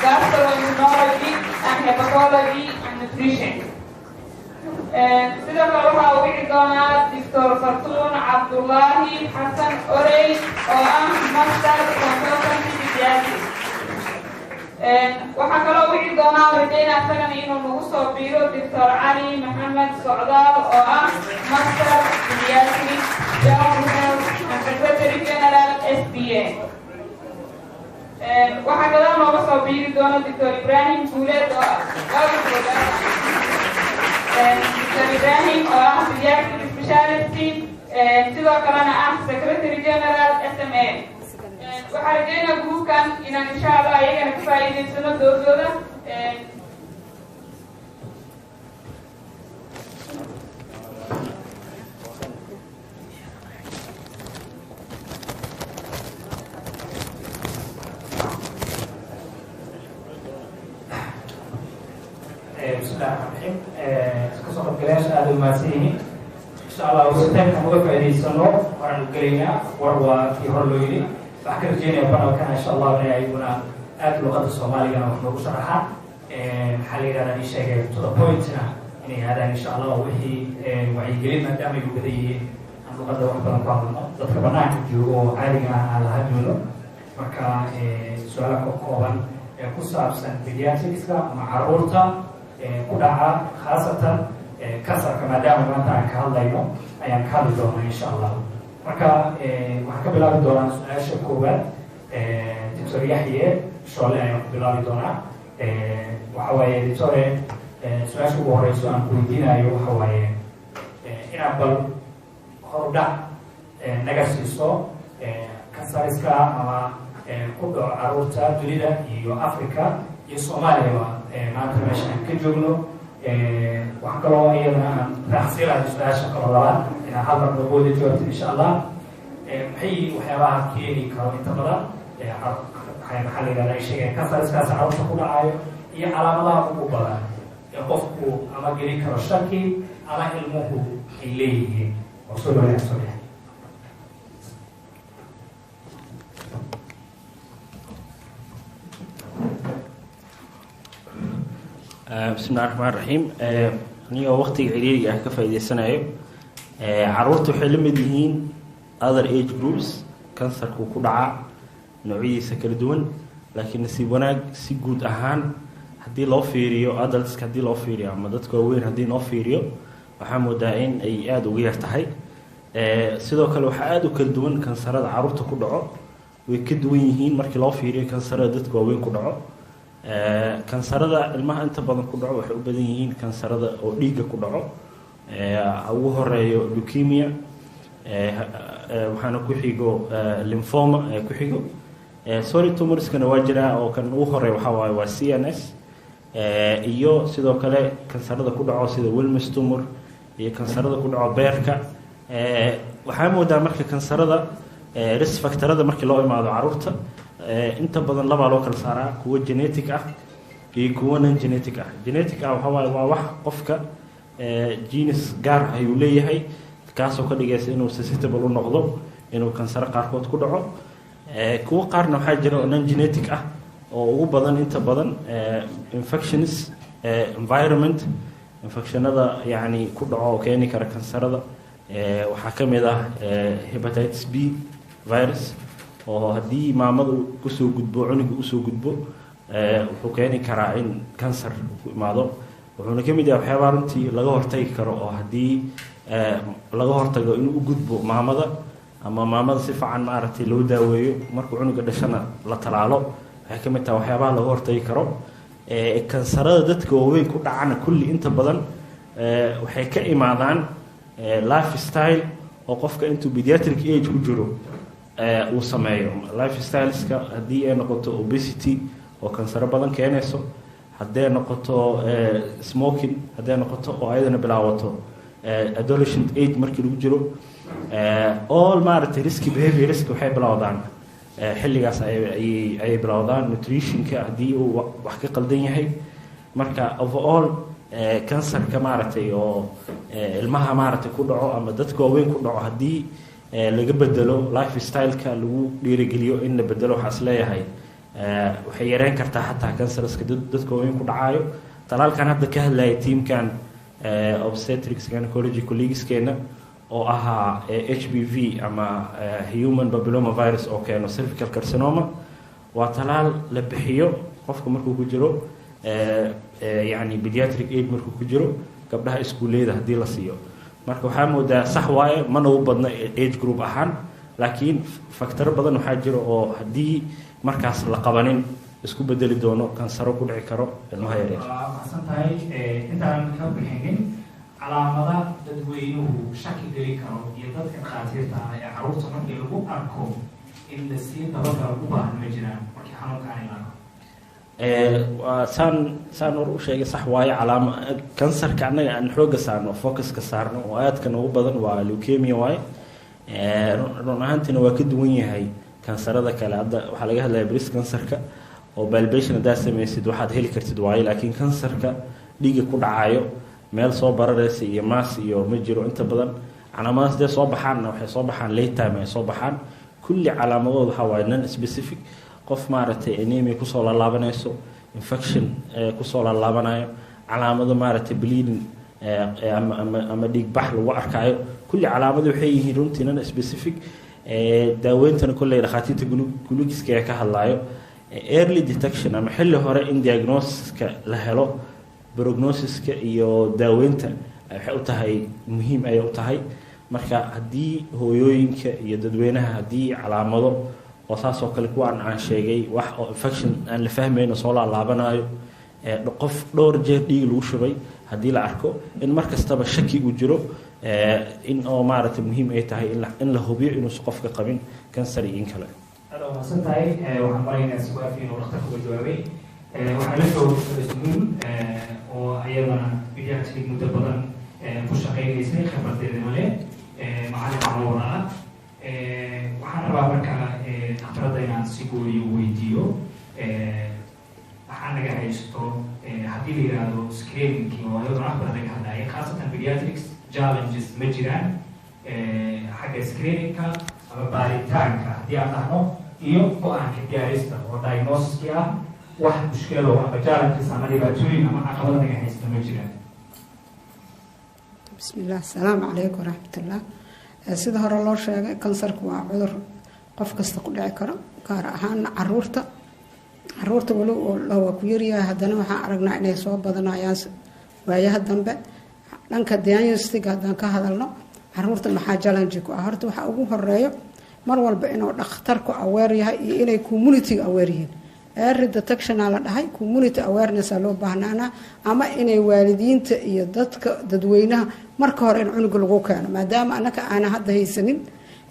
gastroenterology and hepatology and nutrition. sidoo kale waxaa uu wici doonaa Dr. Fartuun Cabdullaahi Xasan Orey oo ah master consultant pediatrics. waxaa kaloo wici doonaa rajayna asagana inuu nagu soo biiro Dr. Cali Maxamed Socdaal oo ah master pediatrics general health and secretary general SBA. waxaa kaloo nooga soo biiri doona Dr. Ibrahim Guuleed oo Dr. Ibrahim oo ah pediatric specialty sidoo kalena ah secretary general SMA. waxaa rajaynaa gruupkan inaan insha Allah ayagana ka faa'iidaysano doodooda. بسم الله الرحمن الرحيم. كسر الكلاش هذا الماسيني إن شاء الله وستين موقف عدي سنو ورا الكلينا وروا في هرلويني فأكر جيني وبنا كان إن شاء الله بنا يكون أكل لغة الصومالية ونحن بشرحها حاليا أنا نشجع to the point إني هذا إن شاء الله وهي وعي قليل ما دام يبدي عن لغة وحدة قامنا تتبنى كتير عالية على هجمله مكا سؤالك قوان كسابسن pediatrics مع عروضة كلها خاصة كسر كما دام ما تعرف هالليلة أيام كهذا الدورة إن شاء الله. مركا وحكي بلاد الدورة سؤال شكوبة دكتور يحيى شغل أيام بلاد الدورة وحوي دكتور سؤال شكوبة رئيس عن كودينا يو حوي إن أقبل خردا نجاسيسو كسر إسكا أما كل عروضة دولية يو أفريقيا يو سوماليا maanta meeshaan ka joogno waxaan kaloo iyadana raacsiilaa su-aasha kaloo labaad inaan hal mar dabooda joogto insha allah maxay waxyaabaha keeni karo inta badan maxaa la yidhahdaa ay sheegeen kansariskaas carruurta ku dhacayo iyo calaamadaha ugu badan ee qofku ama gelin karo shaki ama ilmuhu ay leeyihiin oo soo wanaagsan yahay. بسم الله الرحمن الرحيم. أنا وقت عريض كفاية سنة عروض حلم دهين other age groups كانسر كوكودا نوعية سكردون لكن نسيبنا سيجود أهان هدي لو فيريو adults كهدي لو فيريو أما دت كوين هدي لو فيريو وحمو داين أي أدو غير تحي سيدو كلو حادو كردون كانسر عروض كودا ويكدوين مركي لو فيريو كانسر دت كوين كودا kansarada ilmaha inta badan ku dhaco waxay u badan yihiin kansarada oo dhiigga ku dhaco ugu horeeyo leukemia waxaana ku xigo lymphoma ku xigo solid tumorskana waa jira oo kan ugu horeeyo waxa waaye waa CNS iyo sidoo kale kansarada ku dhaco sida Wilms tumor iyo kansarada ku dhaco beerka waxaa moodaa marka kansarada risk factorada markii loo imaado carruurta inta badan laba loo kala saaraa kuwa genetic ah iyo kuwa non genetic ah. Genetic ah waa wax qofka genes gaar ah uu leeyahay kaasoo ka dhigaysa inuu susceptible u noqdo inuu kansar qaarkood ku dhaco. kuwa qaarna waxaa jira non genetic ah oo ugu badan inta badan infections environment infectionada yani ku dhaco oo keeni kara kansarada waxaa ka mid ah hepatitis B virus oo haddii maamadu kusoo gudbo cunuga usoo gudbo wuxuu keeni karaa in kansar ku imaado wuxuuna ka mid yahay waxyaabaha runtii laga hortagi karo oo haddii laga hortago inuu u gudbo maamada ama maamada si fiican maaragtay loo daaweeyo markuu cunuga dhashana la talaalo waxay ka mid tahay waxyaabaha laga hortagi karo kansarada dadka waaweyn ku dhacana kulli inta badan waxay ka imaadaan lifestyle oo qofka intuu pediatric age ku jiro uu sameeyo lifestyleska haddii ay noqoto obesity oo kansaro badan keenayso haddii ay noqoto smoking haddii ay noqoto oo ayadana bilaawato adolescent age markii lagu jiro all maaragtay risky behaviorska waxay bilowdaan xilligaas ayay bilowdaan nutritionka haddii uu wax ka qaldan yahay marka overall kansarka maaragtay oo ilmaha maaragtay ku dhaco ama dadka waaweyn ku dhaco haddii laga bedelo lifestyle-ka lagu dhiirigeliyo in la bedelo waxaas leeyahay waxay yareyn kartaa xataa kansarska dadka waaweyn ku dhacayo. talaalkan hadda ka hadlaya tiimkan obstetrics gynecology colleagueskeena oo ahaa HPV ama human papilloma virus oo keeno cervical carcinoma, waa talaal la bixiyo qofka markuu ku jiro yani pediatric age markuu ku jiro gabdhaha iskuuleeda haddii la siiyo. marka waxaa moodaa sax waaye mana u badna age group ahaan, laakiin faktaro badan waxaa jira oo haddii markaas la qabanin isku bedeli doono kansaro ku dhici karo ilmaha yaryar. mahadsan tahay. intaan ka bixinin calaamada dadweynuhu shaki geli karo iyo dadka dhakhaatiirta ah ee caruurta markii lagu arko in la sii dabagala u baahan ma jiraan markii xanuunkaan ilaaqo. saan hor u sheegay sax waaye kansarka annaga aan xooga saarno focuska saarno oo aadka noogu badan waa leukemia waaye. run ahaantiina waa ka duwan yahay kansarada kale. hadda waxaa laga hadlaya breast kansarka oo palpation haddaad samaysid waxaad heli kartid waaye, laakiin kansarka dhiiga ku dhacayo meel soo bararaysa iyo maas iyo ma jiro. inta badan calaamadaas dee soo baxaanna waxay soo baxaan late time ay soo baxaan. kulli calaamadood waxaa waaye non specific. qof maaragtay anemia kusoo laalaabanayso, infection kusoo laalaabanayo, calaamado maaragtay bleeding ama dhiig bax lagu arkaayo, kulli calaamado waxay yihiin runtii non specific. daaweyntana kolley dhakhaatiirta gulugiska ee ka hadlaayo early detection ama xilli hore in diagnosiska la helo, prognosiska iyo daaweynta waxay u tahay muhiim ayay u tahay. marka haddii hooyooyinka iyo dadweynaha haddii calaamado oo saas oo kale kuwaan aan sheegay wax oo infection aan la fahmayno soo laalaabanayo, qof dhowr jeer dhiig lagu shubay haddii la arko, in mar kastaba shaki uu jiro, in oo maaragtay muhiim ay tahay in la hubiyo inuusan qofka qabin kansar iyo in kale. aad waa mahadsan tahay. waxaan maraynaa su'aafii inuu dhakhtarka uga jawaabay. waxaa la jooga ismuul oo ayadana pediatric muddo badan ku shaqaynaysay, khibradeeda male, macalin caruura ah. waxaan rabaa marka dhakhtarada inaan si gooniyo u weydiiyo waxaa naga haysto haddii la yidhaahdo screeningkii oo ayaduna wax badan laga hadlayay, khaasatan pediatrics challenges ma jiraan xagga screeningka ama baaritaanka haddii aan dhahno iyo go-aanka gaarista oo diagnosiskii ah, wax mushkilado ama challenges ama dhibaatooyin ama caqabada naga haysta ma jiraan. bismillah, asalaamu calaykum waraxmatullah. sida hore loo sheegay kansarku waa cudur qof kasta ku dhici karo, gaar ahaan caruurta wali waa ku yaryahay. haddana waxaan aragnaa inay soo badanayaan waayaha dambe. dhanka diagnostic haddaan ka hadalno, caruurta maxaa challenge ku ah? horta waxaa ugu horeeyo mar walba inuu dhakhtarku aware yahay iyo inay community aware yihiin. early detection la dhahay, community awareness loo baahnaana, ama inay waalidiinta iyo dadweynaha marka hore in cunuga lagu keeno, maadaama anaka aan hadda haysanin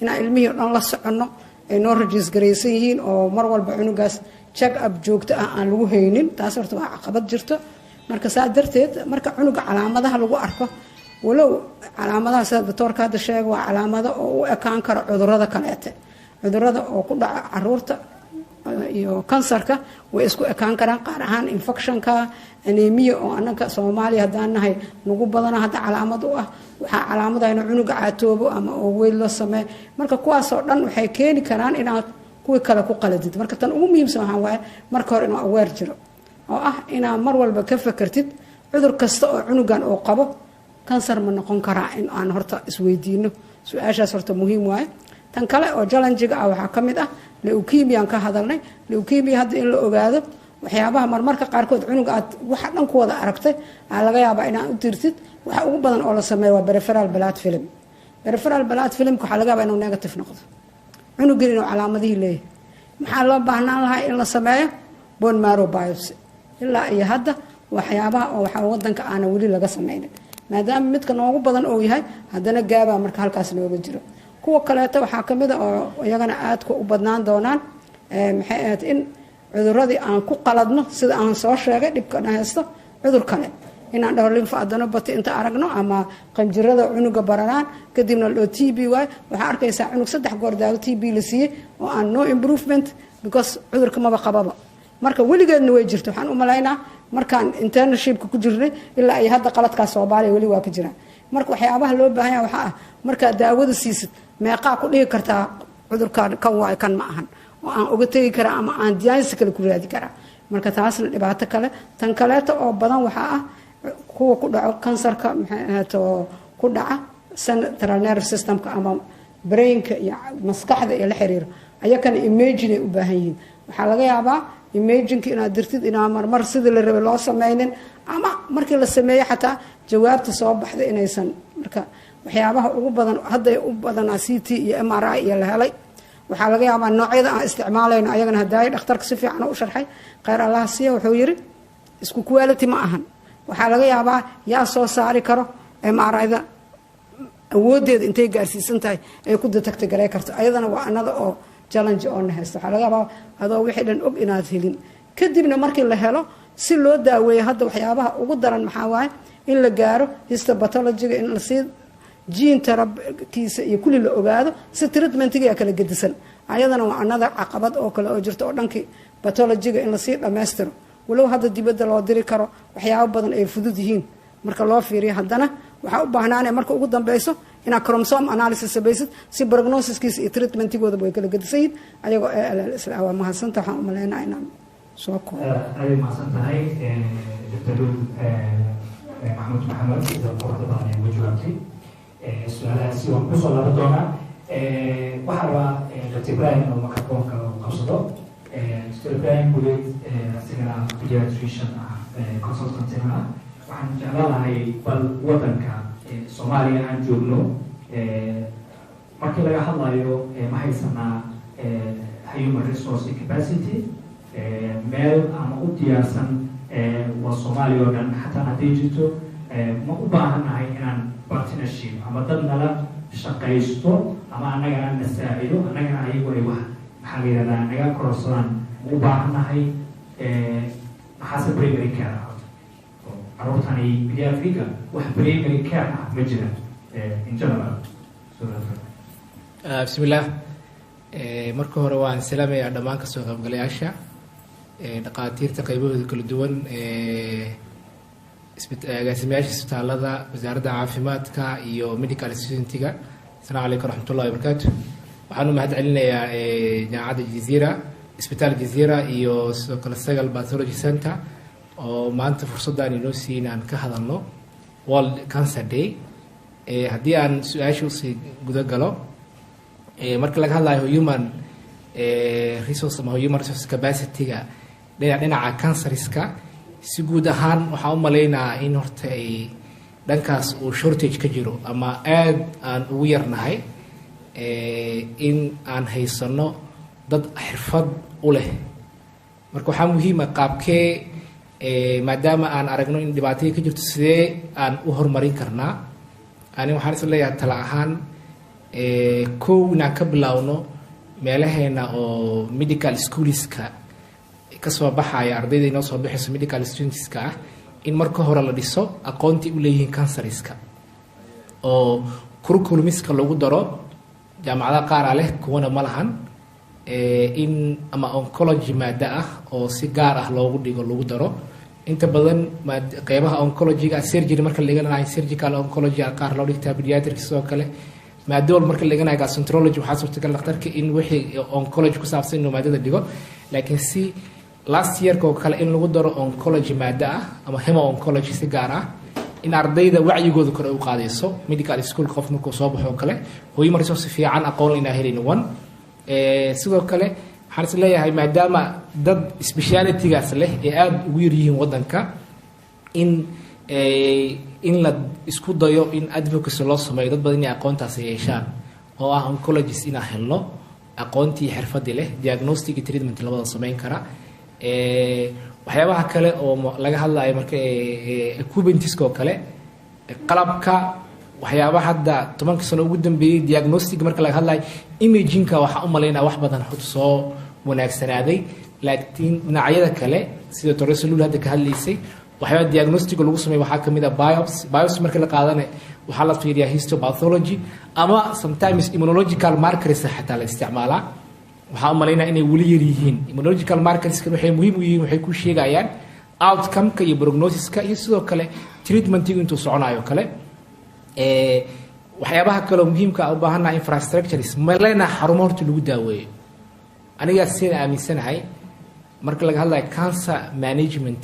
inaan ilmihii dhan la soconno ay noo rajiisgaraysan yihiin oo mar walba cunugaas check up joogto ah aan lagu haynin. taas horta waa caqabad jirto. marka saa darteed marka cunuga calaamadaha lagu arko, walow calaamadaha sida doctorka hadda sheega waa calaamado oo u ekaan karo cudurada kaleete, cudurada oo ku dhaca caruurta iyo kansarka way isku ekaan karaan. qaar ahaan infectionka, anemia oo anaka Soomaaliya haddaan nahay nagu badana hadda calaamad u ah, waxaa calaamada inuu cunuga caatoobo ama oo weyn loo sameeyo. marka kuwaasoo dhan waxay keeni karaan inaad kuwii kale ku qaladid. marka tan ugu muhiimsan waxaa waaye marka hore inuu aware jiro, oo ah inaad mar walba ka fakartid cudur kasta oo cunugan oo qabo kansar ma noqon karaa, in aan horta isweydiino. su-aashaas horta muhiim waaye. tan kale oo challenge-ga ah waxaa ka mid ah leukemia ka hadalnay. leukemia hadda in la ogaado waxyaabaha marmarka qaarkood cunuga aad waxa dhan ku wada aragtay aa laga yaabaa inaad u tirtid. waxa ugu badan oo la sameeyo waa peripheral blood film. peripheral blood film waxaa laga yaabaa inuu negative noqdo, cunugan inuu calaamadihii leeyahay. maxaa loo baahnaan lahaa in la sameeyo bone marrow biopsy. ilaa iyo hadda waxyaabaha oo waxaa wadanka aana weli laga sameynin, maadaama midka noogu badan oo yahay, haddana gaabaa marka halkaas nooga jiro. kuwa kaleeto waxaa ka mid a oo iyagana aadka u badnaan doonaan maxay ahayd in cuduradii aan ku qaladno, sida aan soo sheegay dhibkana haysto cudur kale inaan dhaho lymphadenopathy inta aragno, ama qanjirada cunuga bararaan kadibna la TB waay. waxaa arkaysaa cunug 3 goor daawo TB la siiyey oo aan no improvement because cudurka maba qababa. marka weligeedna way jirto. waxaan u malaynaa markaan internshipka ku jirnay ilaa ay hadda qaladkaas Soomaaliya weli waa ka jiraan. marka waxyaabaha loo baahan yahay waxaa ah marka daawada siisid meeqa ku dhigi kartaa cudurkan kan waay kan ma ahan, oo aan uga tegi karaa ama aan diyaansi kale ku raadi karaa marka taasna dhibaato kale tan kaleeto oo badan waxaa ah kuwa ku dhaco kansarka maxay ahaato ku dhaca central nerve systemka ama brainka iyo maskaxda ee la xiriira ayakana imagine ay u baahan yihiin waxaa laga yaabaa imagine inaad dirtid inaa marmar sidii la rabay loo sameynin ama markii la sameeyo xataa jawaabta soo baxda inaysan marka waxyaabaha ugu badan hadda u badanaa CT iyo MRI iyo la helay waxaa laga yaabaa noocyada aan isticmaalayno ayagana haddaay dhakhtarka si fiican u sharxay khayr allah siiya wuxuu yiri isku quality ma ahan waxaa laga yaabaa yaa soo saari karo MRI-da awoodeeda intay gaarsiisan tahay ay ku detect garay karto ayadana waa anada oo challenge oo haysto waxa laga yaabaa adoo wixii dhan og inaad helin kadibna markii la helo si loo daaweeyo hadda waxyaabaha ugu daran maxaa waaye in la gaaro histopathology-ga in la sii gene therapy-kiisa iyo kulli la ogaado si treatment-ga kala gedisan ayadana waa anada caqabad oo kale oo jirto oo dhankii pathology-ga in la sii dhammaystiro walow hadda dibadda loo diri karo waxyaabo badan ay fudud yihiin marka loo fiiriyo haddana waxaa u baahnaanay marka ugu dambeyso inaad chromosome analysis samaysid si prognosiskiisa iyo treatmentigooda way kala gedisan yihiin ayagoo ALL isla waa mahadsanta waxaan u maleynayaa inaan soo koobo aad mahadsan tahay Dr. Mahmoud Maxamed sida quruxda badan ee uga jawaabtay su-aalahaasi waan kusoo laaban doonaa waxaa rabaa Dr. Ibrahim oo microphone-ka uu qabsado Dr. Ibrahim Guleed asigana pediatrician ah consultant-na waxaan jeclaanahay bal wadanka Soomaaliya aan joogno markii laga hadlayo ma haysanaa human resource capacity meel ama u diyaarsan waa Soomaaliya oo dhan xataa haddii jirto ma u baahannahay inaan partnership ama dad nala shaqaysto ama annagana na saacido annagana ayagu ay wax maxaa la yidhahdaa naga kororsadaan ma u baahannahay maxaase primary care ah carruurtani pediatriga wax primary care ah ma jiraan in general bismillaah marka hore waan salaamayaa dhammaan kasoo qaybgalayaasha dhaqaatiirta qaybahooda kala duwan agaasimayaasha isbitaalada wasaaradda caafimaadka iyo medical assistantga asalaamu calaykum waraxmatullahi wabarakaatu waxaan u mahad celinayaa jaamacadda jazeera isbitaal jazeera iyo sidoo kale sagal pathology center oo maanta fursaddan inoo siiy inaan ka hadalno world cancer day haddii aan su-aasha usii guda galo marka laga hadlayo human resource ama human resource capacity-ga dhinaca canceriska si guud ahaan waxaan u maleynayaa in horta ay dhankaas uu shortage ka jiro ama aad aan ugu yarnahay in aan haysano dad xirfad u leh marka waxaa muhiima qaabkee maadaama aan aragno in dhibaataya ka jirto sidee aan u horumarin karnaa ani waxaan is leeyahay tala ahaan kow inaan ka bilaawno meelaheena oo medical schoolska kasoo baxaya ardayda inoo soo baxayso medical studentska ah in marka hore la dhiso aqoontii u leeyihiin canceriska oo curriculumska lagu daro jaamacadaha qaara leh kuwana ma lahan in ama oncology maada ah oo si gaar ah loogu dhigo lagu daro inta badan qeybaha oncology-ga surgery marka la dhiganayo surgical oncology qaar loo dhigtaa pediatric sidoo kale maadol marka la dhiganayo gastroenterology waxaa suurtagal dhakhtarka in wixii oncology ku saabsan inuu maadada dhigo laakiin si last yearka oo kale in lagu daro oncology maada ah ama hemo oncology si gaar ah in ardayda wacyigooda kore u qaadayso medical school qof markuu soo baxo oo kale hooyo markasoo si fiican aqoon inaa helayno one sidoo kale waxaan is leeyahay maadaama dad specialitygaas leh ee aada ugu yaryihiin wadanka in la isku dayo in advocacy loo sameeyo dad badan inay aqoontaasi yeeshaan oo ah oncologist inaa helno aqoontii xirfadii leh diagnostic iyo treatment labada sameyn kara waxyaabaha kale oo laga hadlayo marka equipmentiska oo kale qalabka waxyaabaha hadda 10 sano ugu dambeeyay diagnostic marka laga hadlayo imagingka waxa u maleynaa wax badan xud soo wanaagsanaaday laakiin dhinacyada kale sida Torresolul hadda ka hadlaysay waxyaaba diagnostic lagu sameeyo waxaa kamid ah biopsy marka la qaadanayo waxaa la fiiriyaa histopathology ama sometimes immunological markers xataa la isticmaalaa waxaa u maleynaa inay weli yar yihiin immunological markers waxay muhiim u yihiin waxay ku sheegayaan outcome-ka iyo prognosis-ka iyo sidoo kale treatment-igu intuu soconayo kale waxyaabaha kale muhiimka u baahanaa infrastructures ma leena xarumo horta lagu daaweeyo anigaa sida aaminsanahay marka laga hadlayo cancer management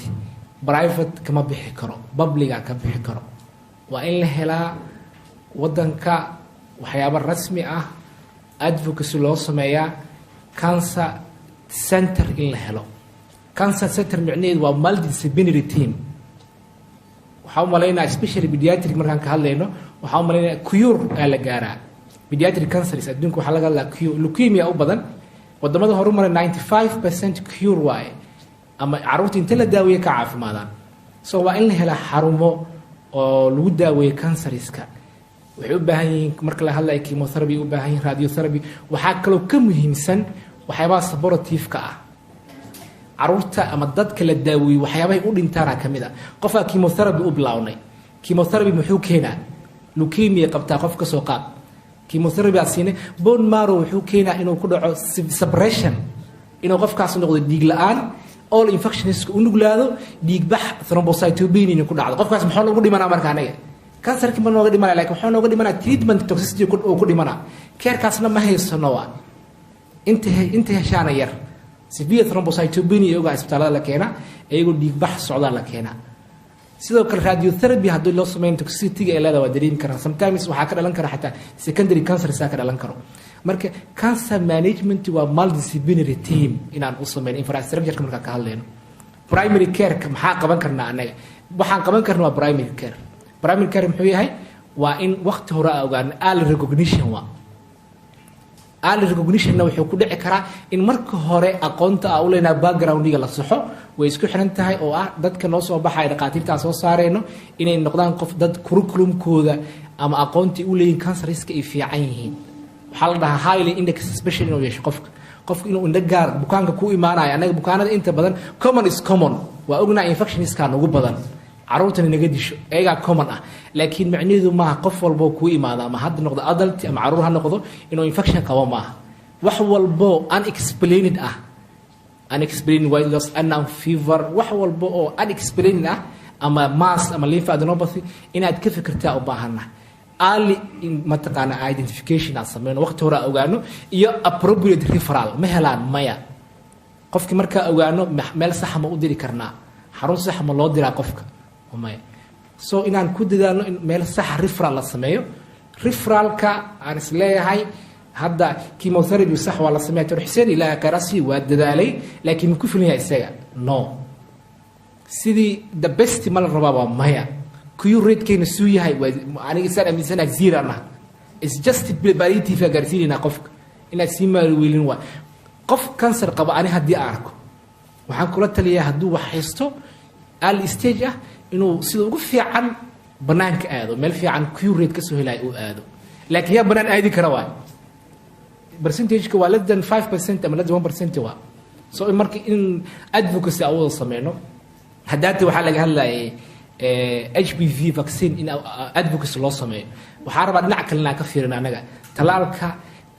private kama bixi karo publica ka bixi karo waa in la helaa wadanka waxyaabo rasmi ah advocacy loo sameeyaa cancer center in la helo cancer center micnaheedu waa multidisciplinary team waxaa u malaynaa especially pediatric markaan ka hadlayno waxaa u malaynaa cure aa la gaaraa pediatric cancers adduunka waxaa laga hadlaa cure leukemia u badan wadamada horumara 95% cure waaye ama caruurta inta la daaweeye ka caafimaadaan so waa in la helaa xarumo oo lagu daaweeyo canceriska waxay u baahan yihiin marka la hadlayo chemotherapy u baahan yihiin radiotherapy waxaa kaloo ka muhiimsan waxyaabaha supportive-ka ah caruurta ama dadka la daaweeyo waxyaabahay u dhintaana ka mid a qofaa chemotherapy u bilownay chemotherapy muxuu keenaa leukemia qabtaa qof ka soo qaad chemotherapy aad siinay bone marrow wuxuu keenaa inuu ku dhaco suppression inuu qofkaas noqdo dhiig la-aan all infectionska u nuglaado dhiigbax thrombocytopenia inuu ku dhacdo qofkaas maxaa loogu dhimanaa marka anaga cancerki ma nooga dhimanaa laakiin waxaa nooga dhimanaa treatment toxicity oo ku dhimanaa keerkaasna ma haysano waa inta heshaana yar severe thrombocytopenia iyagoo isbitaalada la keenaa iyagoo dhiigbax socdaa la keenaa sidoo kale radiotherapy haddii loo sameyn toxicity-ga ee leedahay waa dareemi karaa sometimes waxaa ka dhalan kara xataa secondary cancersaa ka dhalan karo marka cancer management waa multidisciplinary team inaan u sameyn infrastructureka markaan ka hadlayno primary care-ka maxaa qaban karnaa anaga waxaan qaban karna waa primary care muxuu yahay waa in waqti hore a ogaano early recognitionna wuxuu ku dhici karaa in marka hore aqoonta a u leynaa backgroundiga la saxo way isku xiran tahay oo ah dadka noo soo baxaya dhaqaatiirtaa soo saareyno inay noqdaan qof dad curriculumkooda ama aqoontii u leeyihin canceriska ay fiican yihiin waxaa la dhahaa highly index special inuu yeesho qofka inuu indho gaar bukaanka ku imaanayo anaga bukaanada inta badan common is common waa ognaa infectioniskaa nagu badan caruurtana naga disho ayagaa common ah laakiin macnaheedu maaha qof walboo kuu imaada ama hadda noqdo adult ama caruur ha noqdo inuu infection qabo maaha wax walbo unexplained ah unexplained weight loss unknown fever wax walbo oo unexplained ah ama mass ama lymphadenopathy inaad ka fikirtaa u baahana early mataqaana identification aan sameyno waqti hore ogaano iyo appropriate referral ma helaan maya qofki markaa ogaano meel sax ma u diri karnaa xarun sax ma loo diraa qofka maya so inaan ku dadaalno in meel sax referral la sameeyo referralka aan is leeyahay hadda chemotherapy sax waa la sameeyaa Dr. Xuseen ilaahay qarasi waa dadaalay laakiin ku filan yahay isaga no sidii the best ma la rabaa waa maya cure rate-keena suu yahay aniga isaan aaminsanahay zero ana it's just palliative garsiinina qofka inaad sii maalweelin waa qof cancer qaba ani haddii aan arko waxaan kula taliyaa hadduu wax haysto early stage ah inuu sida ugu fiican banaanka aado meel fiican cure rate ka soo helay uu aado laakiin yaa banaan aadi kara waa percentage-ka waa less than 5% ama less than 1% waa so marka in advocacy aan wada sameyno haddaata waxaa laga hadlayay HPV vaccine in advocacy loo sameeyo waxaa rabaa dhinac kalena ka fiirin anaga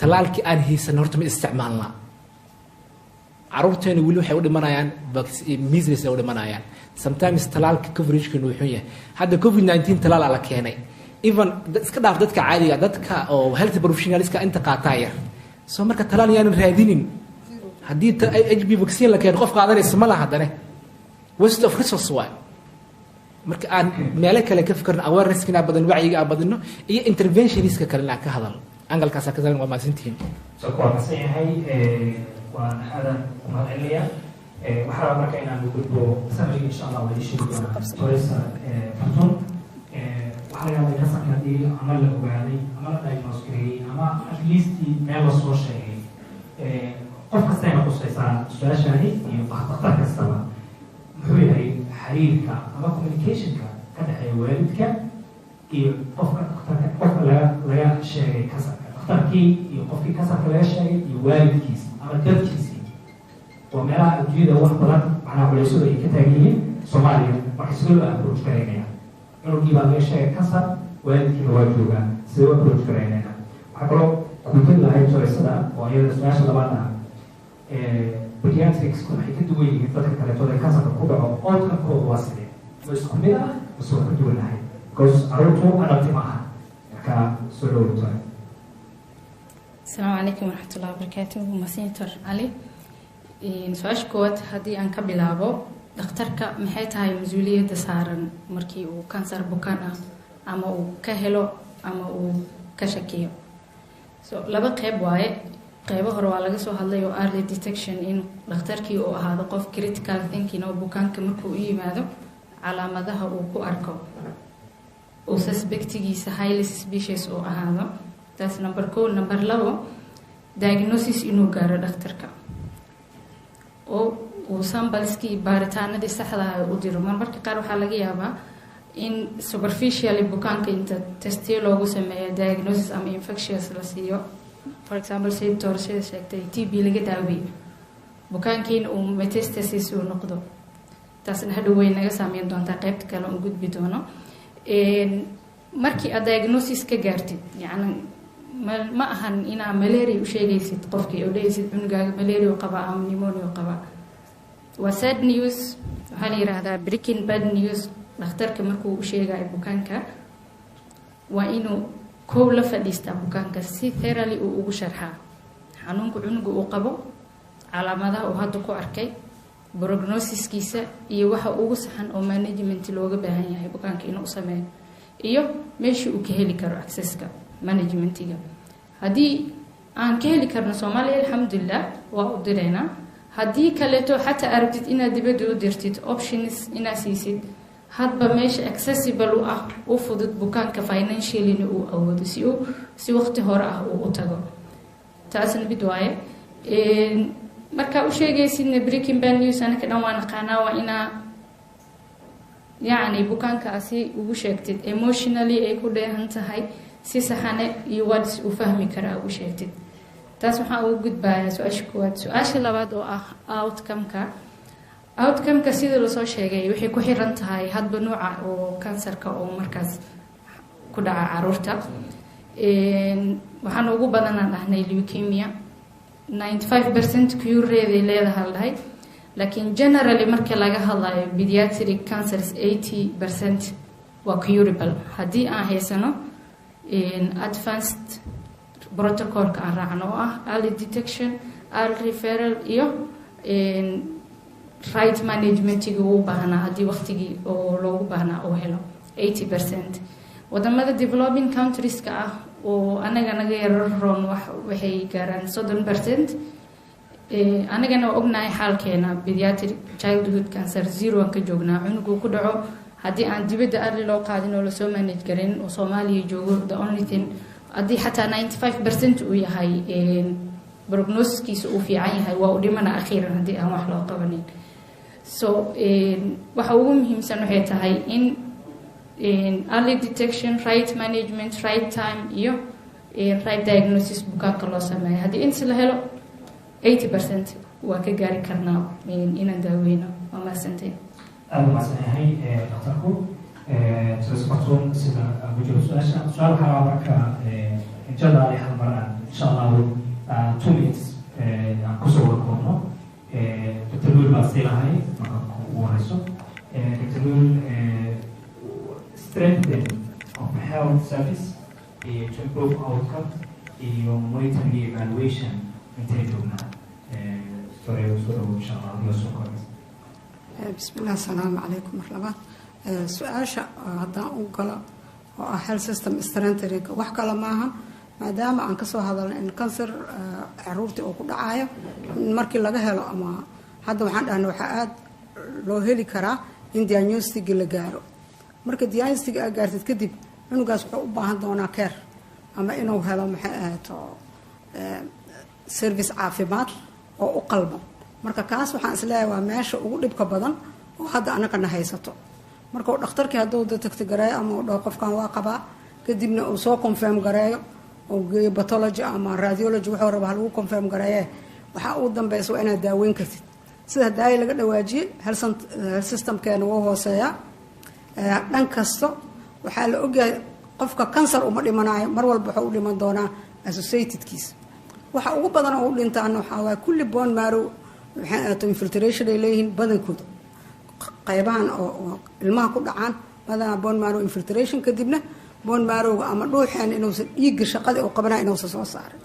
talaalkii aan haysan horta ma isticmaalnaa caruurteena weli waxay u dhimanayaan measles ay u dhimanayaan sometimes talaalka coverage-keenu wuxuu yahay hadda covid-19 talaala la keenay even iska dhaaf dadka caadiga dadka oo health professionalska inta qaataa yar soo marka talaal yaanan raadinin haddii HPV vaccine la keeno qof qaadanaysa ma laha haddane waste of resource waay marka aan meelo kale ka fikirno awareness-kina badan wacyiga aan badino iyo interventioniska kalena ka hadal angalkaasa ka dalan waa maasantihiin soo ku wanaagsan yahay waan aadan ku mahadcelinayaa waxaa rabaa marka inaan gudbo samriga insha allah wadi sheegi doona toresa fartun waxaa laga hadlay kasanka haddii ama la ogaaday ama la diagnose gareeyey ama at least meel la soo sheegay qof kastayna khusaysaa su-aashani iyo dhakhtar kastaba muxuu yahay xiriirka ama communicationka ka dhexeeya waalidka iyo qofka laga sheegay kasarka dhakhtarkii iyo qofkii kasarka laga sheegay iyo waalidkiisa ama dadkiisii waa meelaha adduunyada wax badan macnaha culeysada ay ka taagan yihiin soomaaliya marka sidoo loo approach garaynaya cunugii baa laga sheegay kasar waalidkiina waa joogaa sidee u approach garaynayna waxaa kaloo kuutin lahayd culeysada oo iyada su-aasha labaad ah pediatrics waxay ka duwan yihiin dadka kaleetooda ee kansarka ku dhaco outcome-kooda waa sidee ma isku mid ah mise waa ka duwan lahayd because caruurtu adabti ma aha marka soo dhowrto السلام عليكم ورحمة الله وبركاته مسينتر علي su-aasha koowaad haddii aan ka bilaabo dhakhtarka maxay tahay mas-uuliyadda saaran markii uu kansar bukaan ah ama uu ka helo ama uu ka shakiyo. So laba qeyb waaye. qeybo hore waa laga soo hadlay oo early detection in dhakhtarkii uu ahaado qof critical thinking oo bukaanka markuu u yimaado calaamadaha uu ku arko uu suspectigiisa highly suspicious uu ahaado. taas number 1. number 2 diagnosis inuu gaaro dhakhtarka oo uu sambaleskii baaritaanadii saxda ah u diro. marmarka qaar waxaa laga yaabaa in superficially bukaanka inta testiyo loogu sameeyo diagnosis ama infectious la siiyo. for example say doorashada sheegtay TB laga daaweeyo bukaankiina uu metastasis uu noqdo. taasna hadhow way naga saameyn doontaa qaybta kale oo gudbi doono. markii aad diagnosis ka gaartid yacni ma ahan inaa malaria u sheegaysid qofkii oo leeysid cunugaaga malaria qaba ama pneumonia qaba. waa sad news. waxaa la yiraahdaa breaking bad news. dhakhtarka markuu u sheegayo bukaanka waa inuu kow la fadhiistaa bukaanka si thoroughly uu ugu sharxaa xanuunka cunuga uu qabo, calaamadaha uu hadda ku arkay, prognosiskiisa iyo waxa ugu saxan oo management looga baahan yahay bukaanka inuu sameeyo iyo meeshii uu ka heli karo accesska managementiga. haddii aan ka heli karno Soomaaliya alxamdulillah waa u direynaa. haddii kaleeto xataa aragtid inaad dibadda u dirtid options inaad siisid hadba meesha accessible u ah u fudud bukaanka financially uu awoodo si waqti hore ah uu u tago. taasna mid waaye. marka u sheegaysidna breaking bad news anaka dhan waan naqaanaa waa inaa yacni bukaankaasi ugu sheegtid emotionally ay ku dheehan tahay si saxane iyo words u fahmi karaa ugu sheegtid. taas waxaa ugu gudbayaa su-aasha koowaad. su-aasha labaad oo ah outcome-ka sida lasoo sheegay waxay ku xiran tahay hadba nuuca oo kansarka oo markaas ku dhaca caruurta. waxaan ugu badanaan dhahnay leukemia 95% cure rate ay leedahay dhahay. laakiin generally marka laga hadlayo pediatric cancers 80% waa curable haddii aan haysano advanced protocolka aan raacno oo ah early detection, early referral iyo right managementiga uu baahnaa haddii waqtigii oo loogu baahnaa uu helo 80%. wadamada developing countrieska ah oo anaga naga yararoon waxay gaaraan 30%. anagana waa ognahay xaalkeena pediatric childhood cancer 0 aan ka joognaa. cunugu ku dhaco haddii aan dibadda early loo qaadin oo lasoo manage garin oo Soomaaliya joogo the only thing haddii xataa 95% uu yahay prognosiskiisa uu fiican yahay waa u dhimana akhiiran haddii aan wax loo qabanin. so waxa ugu muhiimsan waxay tahay in early detection, right management, right time iyo right diagnosis bukaanka loo sameeyo. haddii inta la helo 80% waa ka gaari karnaa inaan daaweyno. waa mahadsantahay. aada mahadsanyahay dhakhtarku. tresmarton sida ugu jiro su-aasha su-aal waxaa marka jadaali hal mar aan insha allahu 2 minutes aan kusoo wada koobno. dr luul baa siilahay marka ugu horeyso. dr luul strengthen of health service to improve outcome iyo monitoring iyo evaluation intay joognaa. story soo dhawo insha allah iyo soo koobno. بسم الله السلام عليكم مرحبا. سؤاشا هذا أقول health system strengthening wax kala maaha maadaama aan kasoo hadalno in cancer caruurtii oo ku dhacayo markii laga helo ama hadda waxaan dhahnay waxa aad loo heli karaa in diagnostic la gaaro. marka diagnostic aad gaartid kadib cunugaas wuxuu u baahan doonaa care ama inuu helo maxay ahaato service caafimaad oo u qalban. marka kaas waxaan isleeyahay waa meesha ugu dhibka badan oo hadda anagana haysato. marka dhakhtarkii hadduu detect gareeyo ama uu dhaho qofkan waa qabaa kadibna uu soo confirm gareeyo oo geeyo pathology ama radiology wuxuu rabaa lagu confirm gareeyo waxa uu dambeeyo waa inaad daaweyn kartid. sida daay laga dhawaajiyay health systemkeena wuu hooseeyaa dhan kasta. waxaa la ogyahay qofka cancer uma dhimanayo mar walba wuxuu u dhiman doonaa associatedkiisa. waxa ugu badan oo u dhintaan waxaa waa kulli bone marrow infiltration ay leeyihiin badankooda qaybahan oo ilmaha ku dhacaan badanaa bone marrow infiltration kadibna bone marrowga ama dhuuxeen inuusan dhiigga shaqadii uu qabanaya inuusan soo saarin.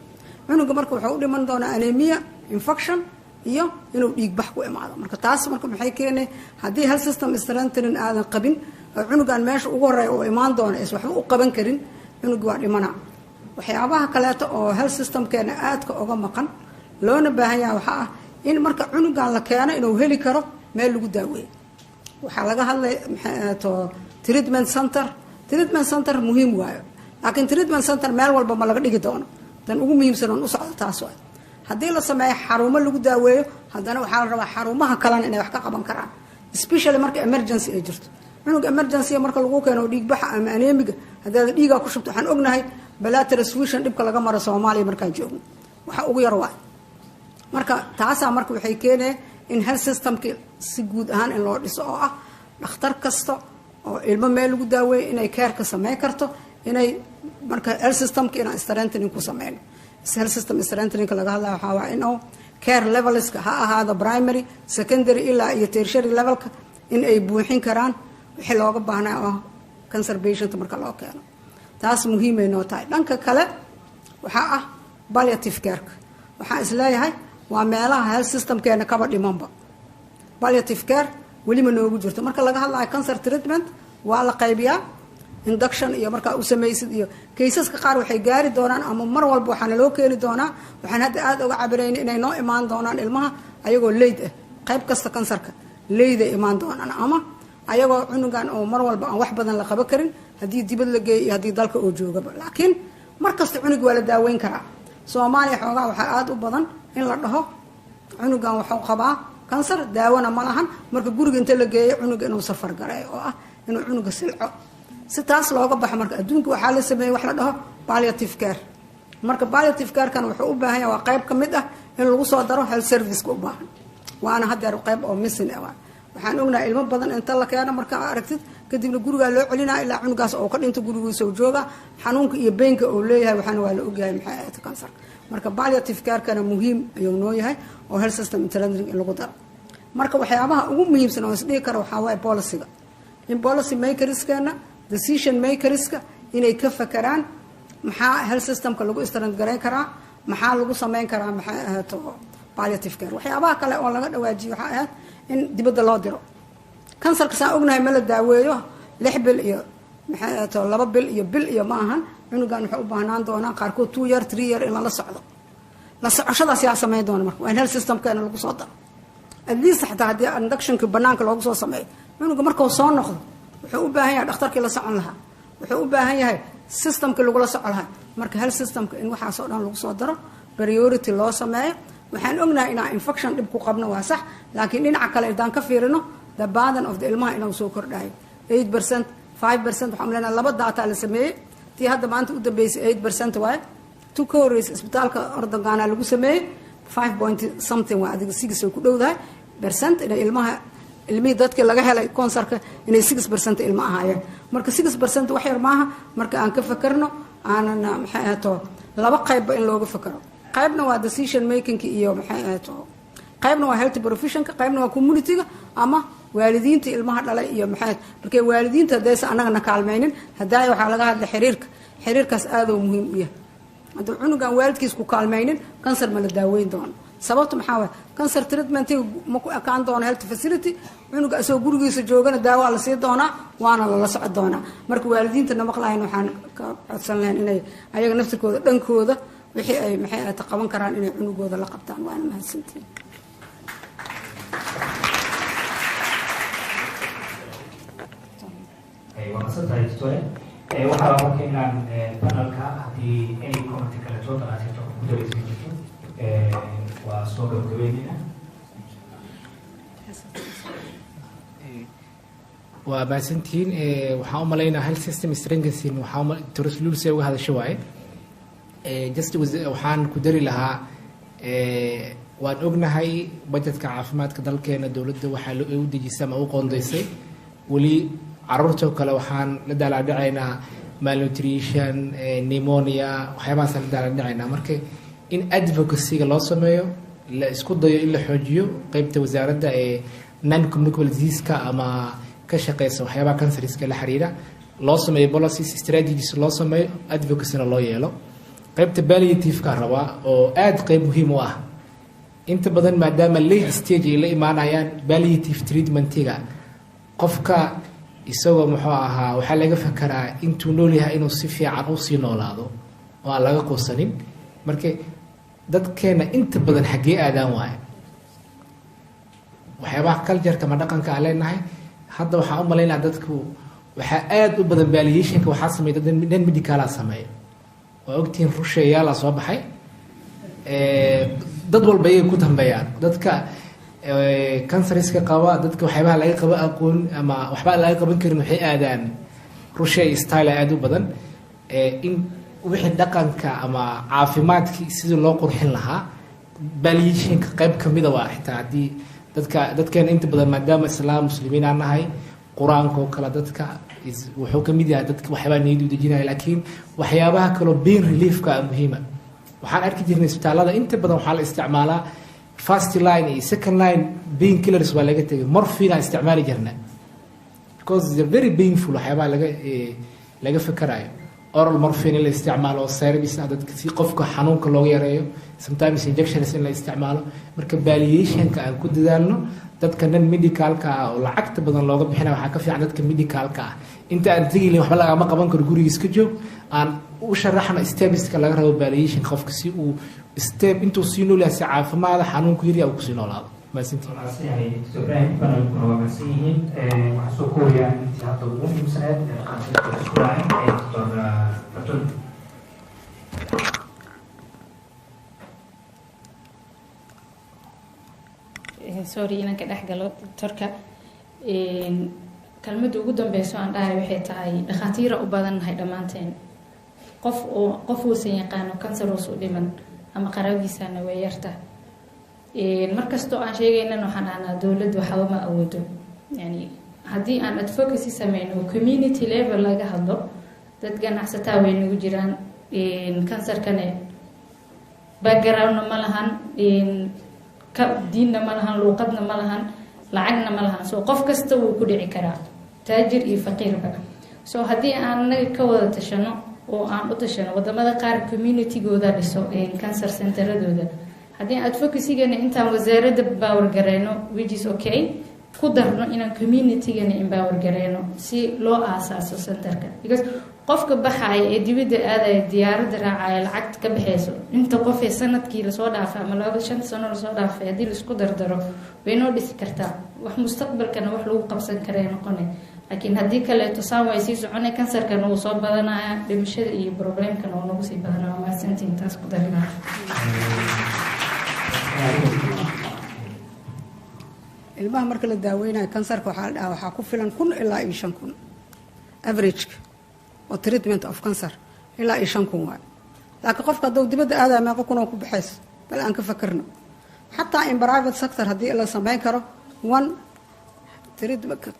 cunuga marka wuxuu u dhiman doonaa anemia, infection iyo inuu dhiigbax ku imaado. marka taas marka maxay keenay haddii health system strengthening aadan qabin oo cunugan meesha ugu horeeya oo imaan doona is waxba u qaban karin cunugi waa dhimanaa. waxyaabaha kaleeto oo health systemkeena aadka uga maqan loona baahan yahay waxaa ah in marka cunugan la keeno inuu heli karo meel lagu daaweeyo. waxaa laga hadlay treatment center muhiim waayo, laakiin treatment center meel walba ma laga dhigi doono. tan ugu muhiimsan oon u socdo taas waay. haddii la sameeyo xarumo lagu daaweeyo haddana waxaa la rabaa xarumaha kalena inay wax ka qaban karaan, especially marka emergency ay jirto. cunug emergency marka lagu keeno dhiigbaxa ama aneemiga haddaad dhiigaa ku shubto waxaan ognahay bilateral solution dhibka laga maro Soomaaliya markaan joogno waxa ugu yar waay. marka taasaa marka waxay keeneen in health systemki si guud ahaan in loo dhiso oo ah dhakhtar kasta oo ilmo meel lagu daaweeyo inay care ka sameyn karto, inay marka health systemki inaan strengthening ku sameyno. health system strengthening laga hadlayo waxaa waa inuu care levelska ha ahaado primary, secondary ilaa iyo tertiary levelka in ay buuxin karaan wixii looga baahnaa oo cancer patient marka loo keeno. taas muhiimay noo tahay. dhanka kale waxaa ah palliative care. waxaan isleeyahay waa meelaha health systemkeena kaba dhimanba. palliative care weli ma noogu jirto. marka laga hadlayo cancer treatment waa la qaybiyaa induction iyo markaa u samaysid iyo kaysaska qaar waxay gaari doonaan ama mar walba waxaana loo keeni doonaa. waxaan hadda aada uga cabirayna inay noo imaan doonaan ilmaha ayagoo leyd ah. qayb kasta kansarka leyday imaan doonaan ama ayagoo cunugan oo mar walba aan wax badan la qaban karin haddii dibad la geeyo iyo haddii dalka oo joogaba. laakiin mar kasta cunug waa la daaweyn karaa. Soomaaliya xoogaa waxaa aada u badan in la dhaho cunugan waxuu qabaa kansar, daawona ma lahan, marka guriga inta la geeyo cunuga inuu safar gareeyo oo ah inuu cunuga silco. si taas looga baxo marka adduunka waxaa la sameeyey wax la dhaho palliative care. marka palliative care-kan wuxuu u baahan yahay waa qayb ka mid ah in lagu soo daro health service-ka u baahan. waana haddeer qayb oo missing ah. waxaan ognahay ilmo badan inta la keeno marka aragtid kadibna gurigaa loo celinaa ilaa cunugaas oo ka dhinto gurigiisa oo jooga xanuunka iyo beenka oo leeyahay waxaana waa la ogyahay maxay ahayd kansar. marka palliative care-kana muhiim ayuu noo yahay oo health system strengthening in lagu daro. marka waxyaabaha ugu muhiimsan oo isdhihi kara waxaa waaye policy-ga. in policy makerskeena decision makerska inay ka fakaraan maxaa health systemka lagu strength gareyn karaa, maxaa lagu sameyn karaa maxay ahayd palliative care. waxyaabaha kale oo laga dhawaajiyo waxaa ahayd in dibadda loo diro. kansarka saan ognahay ma la daaweeyo 6 bil iyo maxay ahayd 2 bil iyo bil iyo ma ahan. cunugan wuxuu u baahnaan doonaa qaarkood 2 year 3 year in la socdo. la socoshadaas yaa sameyn doona marka waa in health systemkeena lagu soo daro. at least xataa haddii inductionka banaanka loogu soo sameeyo cunuga markuu soo noqdo wuxuu u baahan yahay dhakhtarkii la socon lahaa, wuxuu u baahan yahay systemkii lagula socon lahaa. marka health systemka in waxaasoo dhan lagu soo daro, priority loo sameeyo. waxaan ognahay inaan infection dhib ku qabno waa sax, laakiin dhinaca kale idaan ka fiirino the burden of the ilmaha inuu soo kordhayo 8%, 5%. waxaan leenahay laba data la sameeyey. tii hadda maanta u dambeysay 8% waaye. tu ka horreysay isbitaalka Ordogaana lagu sameeyey 5 something waa adiga 6 ku dhowdahay percent inay ilmihii dadkii laga helay kansarka inay 6% ilmo ahaayeen. marka 6% wax yar maaha. marka aan ka fakarno aanan maxay ahaato laba qaybba in looga fakaro. qaybna waa decision making iyo maxay ahaato qaybna waa health professionka, qaybna waa community-ga ama waalidiinta ilmaha dhalay iyo maxay. markay waalidiinta hadaysan annagana kaalmaynin haddaay waxaa laga hadlay xiriirkaas aad u muhiim u yahay. hadduu cunugan waalidkiis ku kaalmaynin kansar ma la daaweyn doono. sababta maxaa waaye cancer treatment ma ku ekaan doono health facility. cunuga asoo gurigiisa joogana daawo la sii doonaa waana lala socon doonaa. marka waalidiintana maqlahayn waxaan ka codsan lahayn inay ayaga naftirkooda dhankooda wixii ay maxay ahayd qaban karaan inay cunugooda la qabtaan. waana mahadsantiin. ومسألة الدكتورة وحنا ممكن أن بانلكا هذه أي كومنت كلا جوة ناسي جو مدرس بيجي وسوق الجوينينا. وباسنتين وحاول ملاينا هل سيستم سترينجسين وحاول ترسلول سوى هذا شوي جست وحان كدري لها وان ognahay budgetka caafimaadka dalkeena dawladda waxa loo eedijisay ama u qoondeysay wali carruurta kale waxaan la daalacdacaynaa malnutrition, pneumonia, waxyaabahaas la daalacdacaynaa. marka in advocacy-ga loo sameeyo la isku dayo in la xoojiyo qaybta wasaaradda ee non communicable disease-ka ama ka shaqeysa waxyaabaha cancer-iska la xiriira loo sameeyo policies, strategies loo sameeyo, advocacy-na loo yeelo. qaybta palliative-ka rabaa oo aad qayb muhiim u ah inta badan maadaama late stage ay la imaanayaan palliative treatmentiga qofka isagoo muxuu ahaa waxaa laga fakaraa intuu nool yahay inuu si fiican u sii noolaado oo aan laga quusanin marka dadkeena inta badan xaggee aadaan waaye waxyaabaha culture-ka ma dhaqanka aan leenahay hadda waxaan u malaynaya dadku waxaa aada u badan palliationka waxaa sameeya dad medicala sameeya waa ogtihiin rusheeyaala soo baxay dad walba ayay ku dambeeyaan dadka canceriska qaba dadka waxyaabaha laga qaba aqoon ama waxba laga qaban karin waxay aadaan rusheey style aada u badan in wixii dhaqanka ama caafimaadkii sidii loo qurxin lahaa palliationka qayb kamida waa xitaa haddii dadkeena inta badan maadaama islaam muslimiin aan nahay qur-aanka oo kale dadka wuxuu ka mid yahay dadka waxyaabaa niyad u dejinaya laakiin waxyaabaha kaloo pain reliefka muhiima waxaan arki jirnay isbitaalada inta badan waxaa la isticmaalaa first line iyo second line pain killers waa laga tegay morphine aan isticmaali jirnaa because they're very painful waxyaabaha laga fikerayo oral morphine in la isticmaalo service dadka si qofka xanuunka looga yareeyo sometimes injections in la isticmaalo marka palliationka aan ku dadaalno dadka nan medicalka ah oo lacagta badan looga bixinaya waxaa ka fiican dadka medicalka ah inta aan tegilin waxba lagama qaban karo gurigiis ka joog aan u sharaxno stepeska laga rabo palliation qofka si uu step intuu sii nool yahay si caafimaada xanuunku yar uu kusii noolaado maasintii Ibrahim panel kuna wasiin waxaa soo koobiyaa intii hadda ugu muhiimsaneed dhaqanka isku raacay Dr. Fatul sorry inaan ka dhex galo doctorka kalmadda ugu dambeyso aan dhahay waxay tahay dhakhaatiira u badannahay dhammaanteen qof uusan yaqaano cancer hoos u dhiman ama qaraabdiisana way yarta markastoo aan sheegaynan waxaan dhahnaa dowladdu waxba ma awoodo yani haddii aan advocacy sameyno community level laga hadlo dad ganacsataa way nagu jiraan cancerkane backgroundna ma lahan diinna ma lahan luuqadna ma lahan lacagna ma lahan so qof kasta wuu ku dhici karaa taajir iyo faqiirba so haddii aan naga ka wada tashano oo aan u tashano wadamada qaar communitygooda dhiso cancer centeradooda haddii aan advocacygana intaan wasaaradda empower gareyno which is okay ku darno inaan communitygana empower gareyno si loo aasaaso centerka because qofka baxaya ee dibadda aadaya diyaaradda raacaya lacagta ka baxayso inta qof ee sanadkii lasoo dhaafay ama 5 sano lasoo dhaafay haddii laisku dardaro way noo dhisi kartaa wax mustaqbalkana wax lagu qabsan karay noqonay laakiin haddii kaleeto saan way sii soconay kansarkana wuu soo badanaya dhimashada iyo problemkana wuu nagu sii badanaya maasantiin taas ku darinaa ilmaha marka la daaweynayo kansarka waxaa la dhahaa waxaa ku filan 1,000 ilaa 5,000 average oo treatment of cancer ilaa 5,000 waay laakiin qofka hadduu dibadda aadaya meeqa kun oo ku baxayso bal aan ka fakarno xataa in private sector haddii la sameyn karo one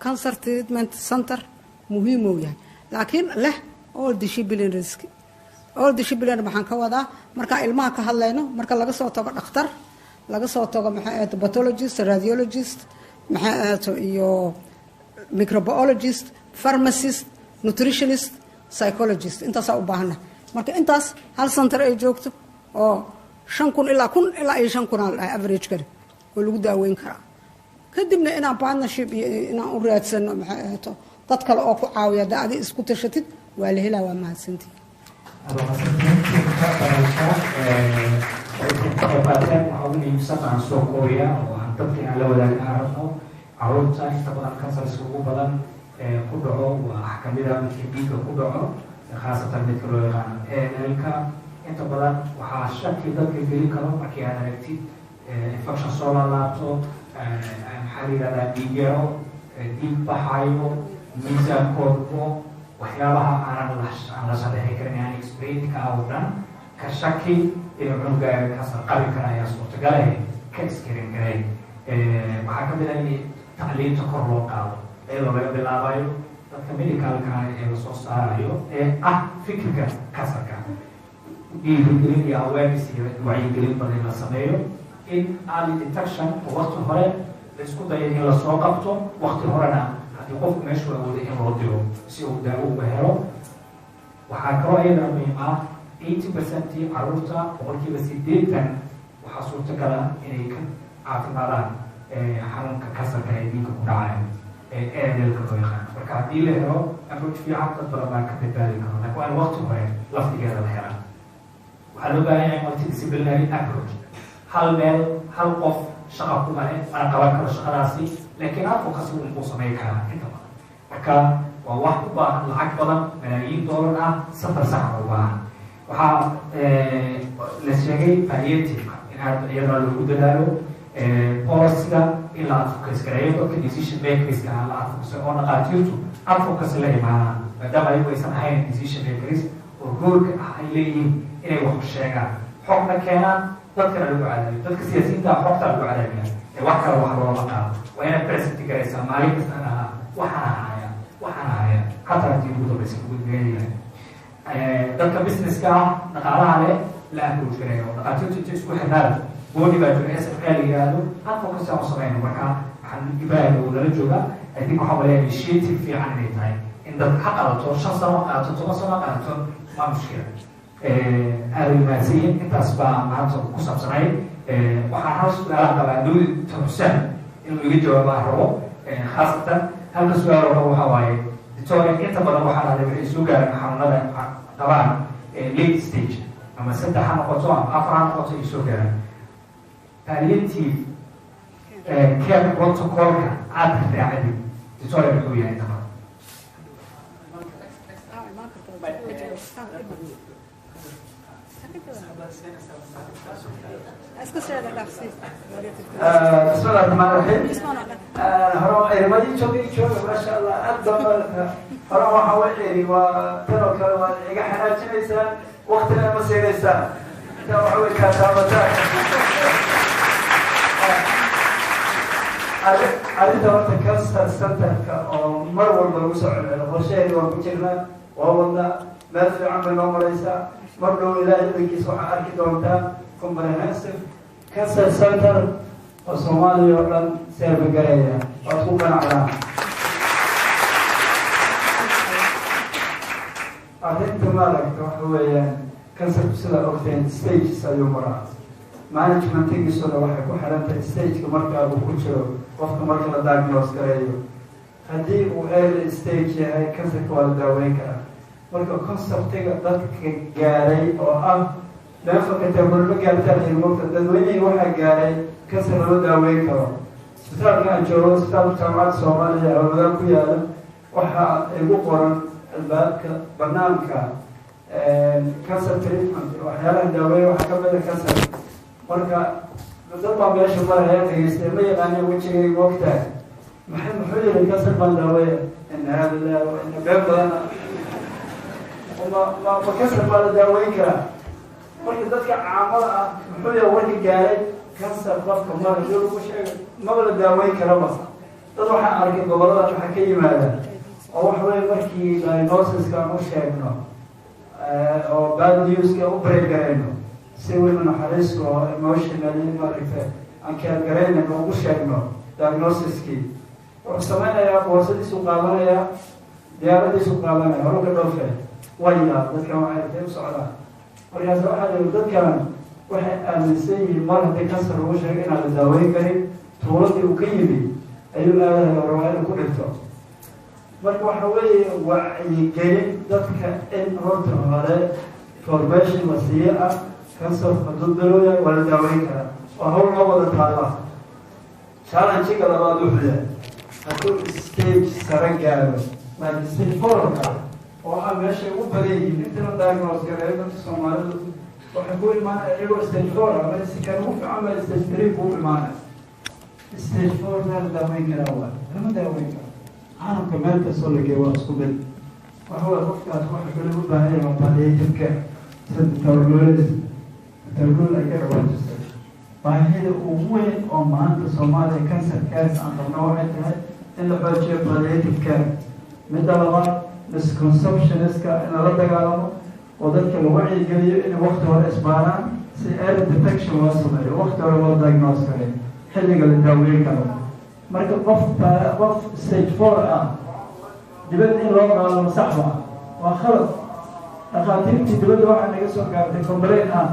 cancer treatment center muhiim uu yahay laakiin leh all discipline risk all discipline maxaan ka wadaa marka ilmaha ka hadlayno marka laga soo tago dhakhtar laga soo tago maxay ahayd pathologist radiologist maxay ahayd iyo microbiologist pharmacist nutritionist psychologist intaasaa u baahana marka intaas hal center ay joogto oo 5,000 ilaa 1,000 ilaa 5,000 aan dhahay average kale oo lagu daaweyn karaa kadibna inaan partnership iyo inaan u raadsano maxay ahayd dad kale oo ku caawiya daadi isku tashatid waa la helaa waa mahadsantii waxaan soo koobiya oo aan dadkii aan la wadaagna aan rabno caruurta inta badan kansarska ugu badan ku dhaco waa kamida midka dhiigga ku dhaco khaasatan midka loo yaqaano ALL-ka inta badan waxaa shaki dadka geli karo markii aad aragtid infection soo laalaabto maxaa la yidhahdaa dhiig yaro dhiig baxayo miisaan koodmo waxyaabaha aan la sadeexi karin aan explainka ah oo dhan ka shaki inuu cunugaaga kansar qabi kara ayaa suurtagalay ka iskarin garay waxaa kamid ah in tacliinta kor loo qaado iyadoo laga bilaabayo dadka medicalka ee lasoo saarayo ee ah fikirka kansarka dhiirigelin iyo awareness iyo wacyigelin badan la sameeyo in early detection oo waqti hore la isku dayo in lasoo qabto waqti horena haddii qofku meeshu awooda in loo diro si uu daawo uga helo waxaa kaloo iyadana muhiim ah 80% caruurta 80% waxaa suurtagal ah inay ka caafimaadaan xanuunka kansarka ee dhiigga ku dhacaya AML-ka loo yaqaan. marka haddii la helo approach fiican dad badan baa ka badbaadi karo, laakiin waa in waqti hore laftigeeda la helaa. waxaa loo baahan yahay multidisciplinary approach. hal meel hal qof shaqa kuma leh mana qaban karo shaqadaasi, laakiin advocacy uu sameyn karaa inta badan. marka waa wax u baahan lacag badan, malaayiin doolar ah, safar saxa u baahan. waxaa la sheegay palliative-ka in aad iyadana loogu dadaalo policy-ga in la advocacy gareeyo dadka decision makers-ka la advocacy oo dhaqaatiirtu advocacy la imaanaan, maadaama ayagu aysan ahayn decision makers oo goolka ah ay leeyihiin inay wax sheegaan, xogna keenaan, dadkana lagu cadaadiyo. dadka siyaasiyiinta xogta lagu cadaadiya ee wax kale wax loolama qaado. waa inaad present garaysaa maalin kasta dhahaa waxaan haya xataa haddii ugu dambaysa ugu dambeynaya. dadka businesska ah dhaqaalaha leh la approach gareeyo oo dhaqaatiirtu inta isku xirnaada boodi baa jira SFA la yidhaahdo advocacy aan u sameyno. marka waxaan ibaada oo lala joogaa I think waxaa walaal initiative fiican inay tahay in dadka ha qaadato 5 sano qaadato 10 sano qaadato ma mushkila. aada mahadsanyiin. intaas baa maanta ku saabsanay. waxaan hal su-aalaha qabaa dawlad xuseen inuu iga jawaabaa rabo khaasatan halka su-aal rabo waxaa waaye Victoria inta badan waxaa dhahday waxay soo gaareen xanuunada qabaan late stage ama 3 ha noqoto ama 4 ha noqoto ay soo gaareen. palliative care protocol-ka aad raacday Victoria wuxuu yahay inta badan. بسم الله الرحمن الرحيم. هرم إيرمادي شوي ما شاء الله أقدم هرم وحوالي وترى كلام إيجا حناج إنسان وقتنا مسير إنسان ترى حوالي كاتبتان على دورة كاستر سنتر كمرور بالوسع الغشير وبجرنا ووضع ما في عمل ومريسا مروا إلى يدك سوحة أركضونتا comprehensive cancer center oo Soomaaliya oo dhan serve gareeya oo ku ganacsan. arrinta maaragta waxa weeyaan cancer sida ogteen stages ayuu maraa. managementkiisuna waxay ku xiran tahay stage-ka marka uu ku jiro qofka marka la diagnose gareeyo. haddii uu early stage yahay cancer waa la daaweyn karaa. marka concept-ga dadka gaaray oo ah لأنه كتبوا المجال تاني الموقع تدويني واحد قال كسر الوضع ويكره سبتال كان جورو سبتال الجامعات الصومالية أو ذاك وياه واحد يقول الباب برنامج كسر تريتمنت وأحيانا دواء واحد كمل كسر مركا بالضبط بيشوف مرة يستمر يعني وجهي وقته محل محل الكسر من دواء إن هذا وإن بيبقى ما كسر من دواء كره marka dadka caamada ah wuxuu yahay warka gaaray cancer qofka ma lagu sheegay ma la daaweyn karo bas dad waxaan arkay gobolada waxa ka yimaada oo wax weyn markii diagnosis-ka uu sheegno oo bad news-ka u break gareyno si weyn naxariisko emotionally marka aan ka gareyno oo u sheegno diagnosis-ki wuxuu sameeyaa boosadiisu qaadanaya diyaaradiisu qaadanaya hore ka dhoofay wayna dadka waxay u socdaan. markaas waxaa la dadkan waxay aaminsan yihiin mar haddii kansar lagu sheegay inaan la daaweyn karin tuuladii uu ka yimid ayuu aadahay oo rabaa inuu ku dhigto. marka waxa weeye wacyigelin dadka in horta hore information la siiyo ah kansar hadduu dalooya waa la daaweyn karaa oo hawl loo wada taalla. challenge-ga labaad wuxuu yahay hadduu stage sare gaaro like stage 4-ka oo ah meesha ugu badan yihiin inta la diagnose gareeyo dadka Soomaalidu waxay ku imaanayaan iyagoo stage 4 ama si kan ugu fiican ama stage 3 ku imaanayaan. stage 4 la daaweyn karaa waa lama daaweyn karo. caalamka meel kastoo la geeyo waa isku mid. waxa waa qofkaas waxa kale u baahan yahay palliative care sida tawlool ay ka dhawaajisay. baahida ugu weyn oo maanta Soomaaliya cancer care aan qabno waxay tahay in la xoojiyo palliative care. midda labaad misconception-iska in la dagaalamo oo dadka lagu wacyigeliyo in waqti hore isbaaraan si early detection loo sameeyo waqti hore loo diagnose kareeyo xilliga la daaweyn karo. marka qof stage 4 ah dibadda in loo qaado sax waa khalad. dhaqaatiirtii dibadda waxaa naga soo gaartay complain ah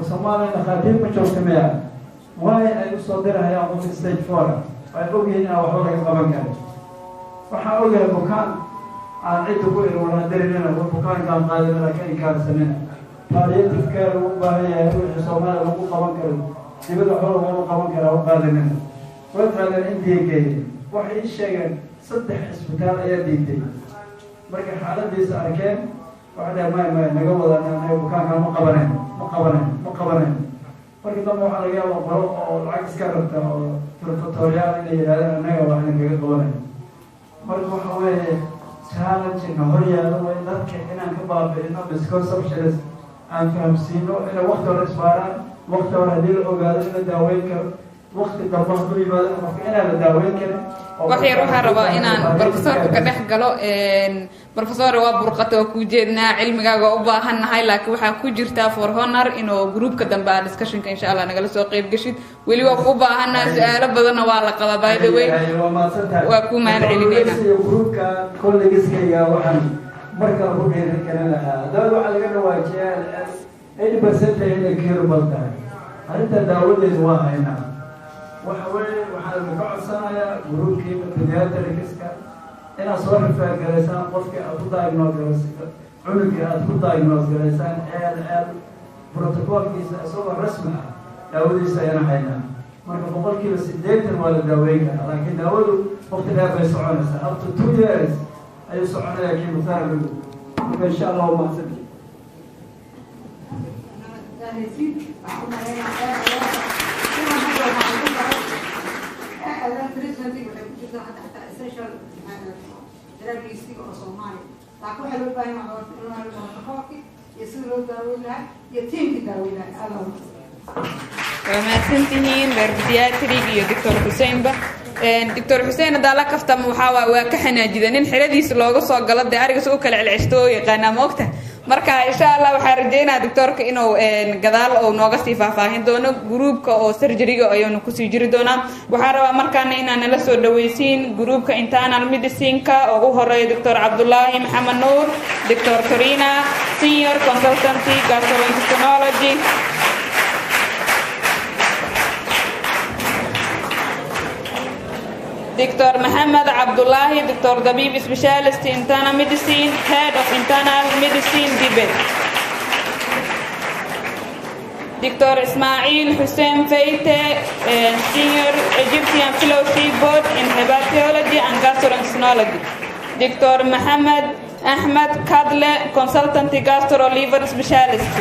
Soomaaliya dhakhaatiir ma joogta miya waayo ay u soo dirahayaan qof stage 4 ay ogyihiin inaan waxba laga qaban karin waxaa ogahay bukaan aan cidda ku ilwanaadirinina bukaankaan qaadinina ka inkaarsanina palliative care lagu baahan yahay wixii Soomaaliya lagu qaban karo dibadda waxba lagu qaban karaa u qaadinina way qaadeen intii geeyay waxay ii sheegeen 3 isbitaal ayaa dhiigtay marka xaaladiisa arkeen waxay dhahay naga wadaan bukaankaan ma qabaneen markii dambe waxaa laga yaabaa qolo oo lacag iska rabta oo profetorial inay yidhahdeen annaga wax nagaga qabanay marka waxa weeye challenge-na hor yaalo way dadka inaan ka baabi'ino misconceptions aan fahamsiino inay waqti hore isbaaraan waqti hore haddii la ogaado in la daaweyn karo waqti dambe hadduu yimaado qofka inaan la daaweyn karin waxyar waxaan rabaa inaan professorka ka dhex galo professor waa burqata oo ku jeednaa cilmigaaga u baahannahay laakiin waxaa ku jirtaa for honor inuu groupka dambe aan discussionka insha Allah nagala soo qayb gashid weli waa ku baahannahay su'aalo badanna waa la qabaa by the way waa ku mahad celinayna groupka colleagues-kayga waxaan marka ku dheerin karin lahaa dad waxa laga dhawaajiyaa 80% inay curable tahay arrinta daawadeedu waa haynaa waxa weeye waxaa laga codsanayaa groupkii pediatriciska inaad soo rifaagaraysaan qofkii aad ku diagnose cunugii aad ku diagnose garaysaan protocolkiisa isagoo rasmi ah daawadiisa ayaan haynaa marka 80% waa la daaweyn karaa laakiin daawadu waqti dheer bay soconaysaa up to 2 years ayuu soconayaa chemotherapy marka insha Allah ma sabti وماسنتين بربياتري iyo Dr. Hussein ba Dr. Hussein dala kaftam waxa waa ka xanaajida nin xiradiisa looga soo galo diyaariga soo kala celcelisto yaqaan moogta marka insha Allah waxa rajeynaa doctorka inuu gadaal oo nooga sii faahfaahin doono groupka oo surgery-ga ayuu ku sii jiri doona waxa rabaa markaan inaan la soo dhaweysiin groupka internal medicine-ka oo u horeeyo Dr. Abdullahi Muhammad Noor Dr. Karina senior consultant gastroenterology Dr. Muhammad Abdullahi, Dr. Dabib, specialist in internal medicine, head of internal medicine debate. Dr. Ismail Hussein Feite, senior Egyptian fellowship board in hepatology and gastroenterology. Dr. Muhammad Ahmed Kadle, consultant gastro-liver specialist.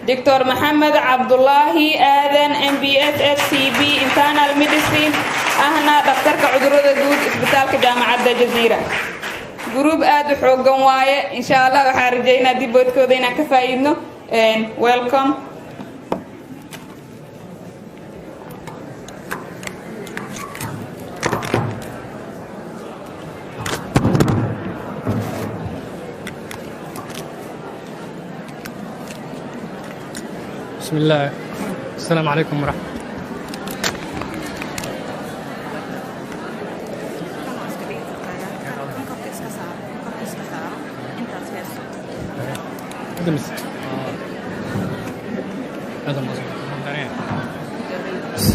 Dr. Muhammad Abdullahi Adan MBS SCB internal medicine ahna dhakhtarka cudurrada guud isbitaalka jaamacadda Jazeera group aad u xoogan waaye insha Allah waxaan rajeynaa dibadkooda inaan ka faa'iidno welcome بسم الله السلام عليكم ورحمة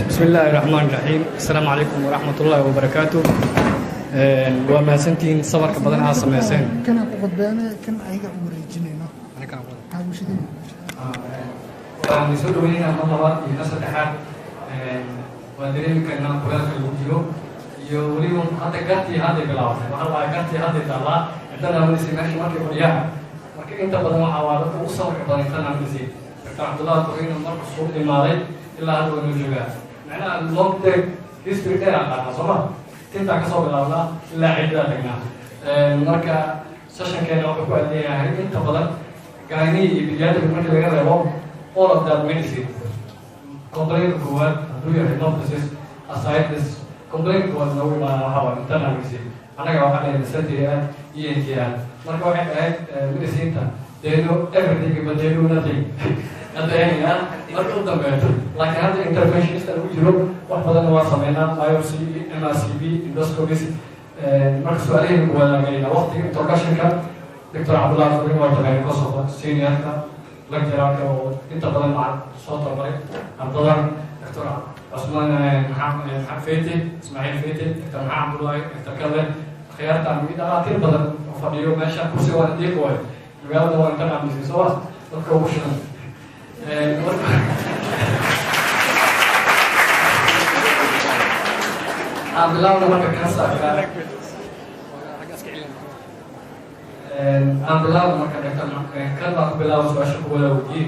بسم الله الرحمن الرحيم السلام عليكم ورحمة الله وبركاته وما سنتين صبر كبدن عاصم ياسين كان أقول بأنا كان أيجا وريجينينا أنا كان أقول هذا وش ده waxaan soo dhaweynaa mar labaad iyo saddexaad waa dareemi karnaa kulaalka lagu jiro iyo weliba hadda gartii hadday bilaabatay waxaa waaye gartii hadday taallaa cidana wadisay meesha markay fadhiyaan marka inta badan waxaa waa dadka ugu sabarka badan intana wadisay dr cabdullahi tuhiina marku soo imaaday ilaa hadda waa noo joogaa macnaha long term history dheer aan qaadnaa sooma tintaa kasoo bilaabnaa ilaa ciddaa tagnaa marka sessionkeena wuxuu ku adeeyahay inta badan gaaniyi iyo pediatric markii laga reebo all of that medicine. Complaint kuat, do your hypothesis, aside this complaint kuat no mana hawa internal medicine. Anak awak ada research ENTR. Mereka orang ada medicine ta. They know everything but they do nothing. At the end, mereka utama itu. Like ada interventionist yang ujung, wah pada nuan samena, biopsy, MRCP, endoscopy. Mereka soalnya kuat lagi. Waktu introduction kan, دكتور عبد الله فريم وتغير قصة سينيوركا لكتراك وانت بدل مع صوت البريد عبدالله دكتور عثمان محمد فيتي اسماعيل فيتي دكتور محمد عبد الله دكتور كلم خيارات عن ميدا كثير بدل وفضيو ماشي كرسي وانا ديك واي يبقى ده وانت عم بيسوي سوا تكوشن عبد الله لما كان ساكن عبد الله لما كان قبل سؤال ولا ودي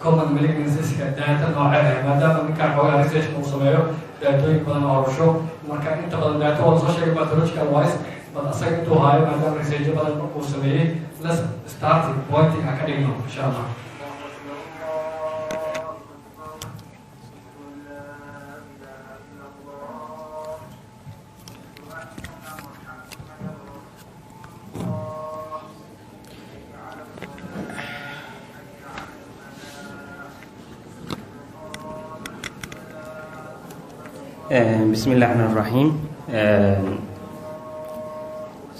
common malignancies كداتا نوعها ما دام كان حوالي ريسيرش موسميه داتوي بدن عرشو marka inta badan daato wada soo sheegay pathological wise bal asaga intuu haayo maadaama research badan uu sameeyey let's start pointing ka dhigno insha Allah بسم الله الرحمن الرحيم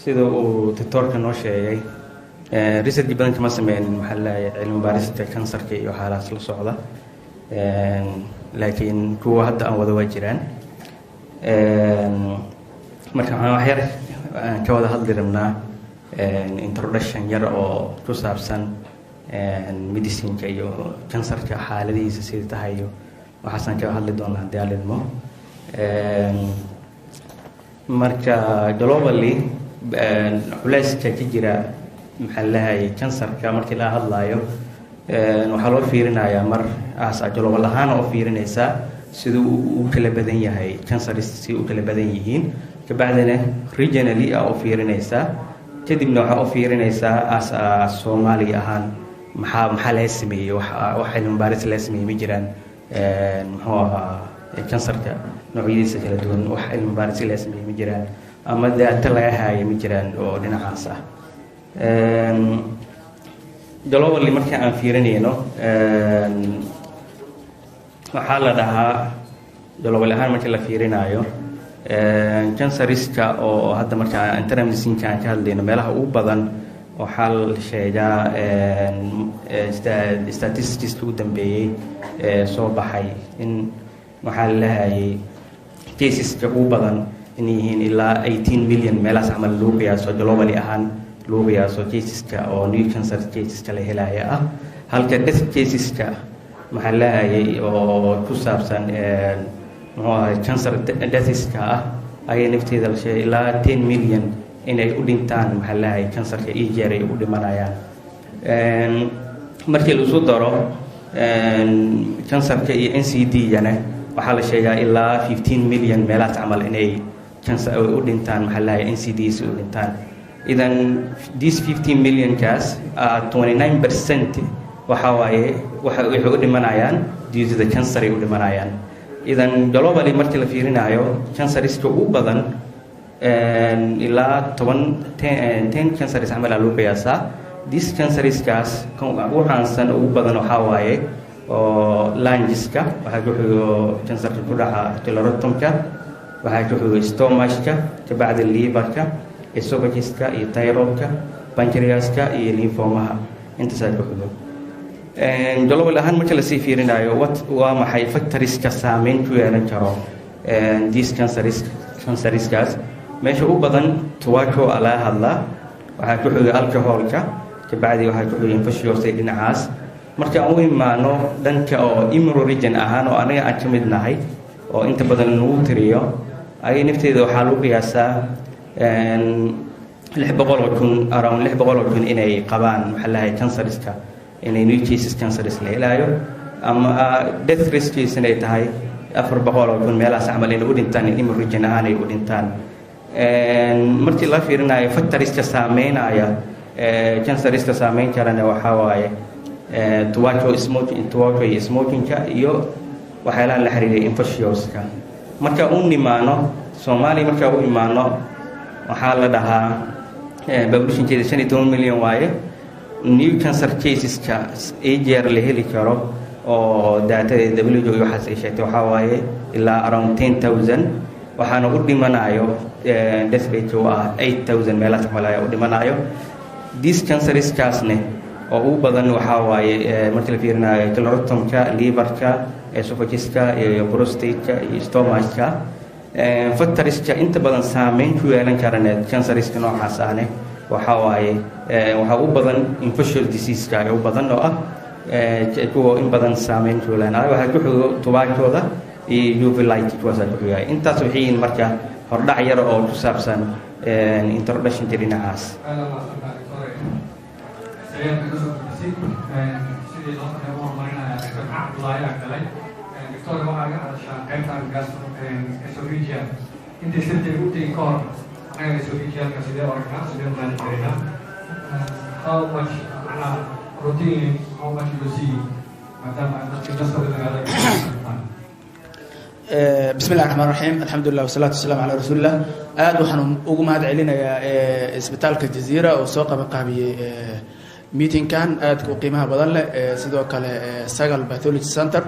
sida uu doctorka noo sheegay research badan kama sameeyeen maxaa cilmi baarista kansarka iyo xaaladaas la socda laakiin kuwa hadda aan wada jiraan marka waxaan wax yar ka wada hadli rabnaa introduction yar oo ku saabsan medicineka iyo kansarka xaaladihiisa sida tahay iyo waxaasaan ka hadli doonaa haddii aan idmo marka globally culayska ka jira maxaa lahaye kansarka markii laga hadlayo waxaa loo fiirinayaa mar global ahaan oo fiirinaysaa siduu u kala badan yahay cancerist si u kala badan yihiin kabacdina regionally oo fiirinaysaa kadibna waxaa u fiirinaysaa Soomaali ahaan maxaa la sameeyay wax cilmi baaris la sameeyay ma jiraan muxuu ahaa kansarka noocyadiisa kala duwan wax cilmi baaris la sameeyay ma jiraan ama data laga hayo ma jiraan oo dhinacaas ah globally marka aan fiirinayno waxaa la dhahaa global ahaan marka la fiirinayo kansariska oo hadda marka internal medicine ka hadlayno meelaha ugu badan waxaa la sheegaa statistics ugu dambeeyay soo baxay in waxaa la lahayay caseska ugu badan in yihiin ilaa 18 million meelahaas camal loo qiyaaso globally ahaan loo qiyaaso caseska oo new cancer caseska la helaya ah halka death caseska maxaa la lahayay oo ku saabsan muxuu ahaa cancer deathska ah ayay nafteeda la sheegay ilaa 10 million inay u dhintaan maxaa la lahayay kansarka iyo jeer ay u dhimanayaan markii la soo daro kansarka iyo NCD-yana waxaa la sheegaa ilaa 15 million meelahaas camal inay cancer u dhintaan maxaa la lahayay NCDs u dhintaan idan these 15 million kaas 29% waxa waaye waxay u dhimanayaan due to the cancer ay u dhimanayaan idan globally markii la fiirinayo canceriska ugu badan ilaa 10 canceris camal loo qiyaasaa these canceriskaas ugu caansan ugu badan waxaa waaye oo lungeska waxaa ku xigo kansarka ku dhaca colorectumka waxaa ku xigo stomachka kabacdi liverka esophaguska iyo thyroidka pancreaska iyo lymphomaha intaasaa ku xigo global ahaan marka lasii fiirinayo waa maxay factoriska saameyn ku yeelan karo these canceriskaas meesha u badan tobacco laga hadlaa waxaa ku xigo alcoholka kabacdi waxaa ku xigo infectious dhinacaas marka aan u imaano dhanka oo immunoregion ahaan oo anaga aan ka mid nahay oo inta badan lagu tiriyo ayay nafteeda waxaa lagu qiyaasaa 600,000 around 600,000 inay qabaan maxaa la lahayay canceriska inay new cases canceris la helayo ama death risk inay tahay 400,000 meelahaas camal inay u dhintaan immunoregion ahaan ay u dhintaan markii la fiirinayo factoriska saameynaya canceriska saameyn karana waxaa waaye tobacco iyo smokinka iyo waxyaalaha la xiriiray infectioska marka u nimaano Soomaaliya marka u imaano waxaa la dhahaa populationkeeda 15 million waaye new cancer caseska ee jeer la heli karo oo data WHO iyo waxaas ay sheegtay waxaa waaye ilaa around 10,000 waxaana u dhimanayo death rate oo ah 8,000 meelahaas camal ayaa u dhimanayo these canceriskaasne oo ugu badan waxaa waaye markii la fiirinayo colorectumka, liverka, esophaguska iyo prostate-ka iyo stomachka. Factoriska inta badan saameyn ku yeelan karane canceriska noocaas ahne waxaa waaye waxaa u badan infectious disease-ka u badan oo ah kuwa in badan saameyn ku yeelanaya waxaa ku xigo tubaakooda iyo uvulite kuwaas ku xiga. intaas waxay yihiin marka hordhac yar oo ku saabsan introduction dhinacaas. How much protein, how much you see? بسم الله الرحمن الرحيم الحمد لله والصلاة والسلام على رسول الله aad waxaan ugu mahad celinayaa isbitaalka Jazeera oo soo qabanqaabiyay meetingkan aad ku qiimaha badan leh sidoo kale Sagal Pathology Center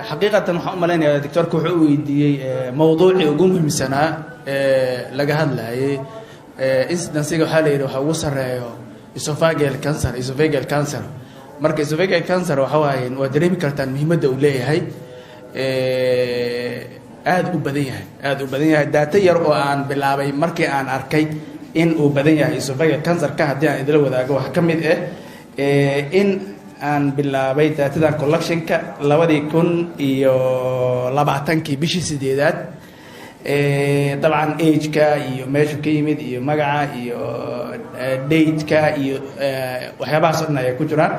xaqiiqatan waxaan u maleynayaa doctorku wuxuu weydiiyay mowduucii ugu muhiimsanaa laga hadlayay incidensiga waxa la yiraahdo waxa ugu sareeyo esophageal cancer marka esophageal cancer waxa waaye waa dareemi kartaan muhiimadda uu leeyahay aad u badan yahay data yar oo aan bilaabay markii aan arkay in uu badan yahay esophageal cancer ka hadii aan idila wadaago wax ka mid ah in aan bilaabay datada collection-ka 2020 bishii 8aad طبعا age-ka iyo meesha ka yimid iyo magaca iyo date-ka iyo waxyaabahaas oo dhan ay ku jiraan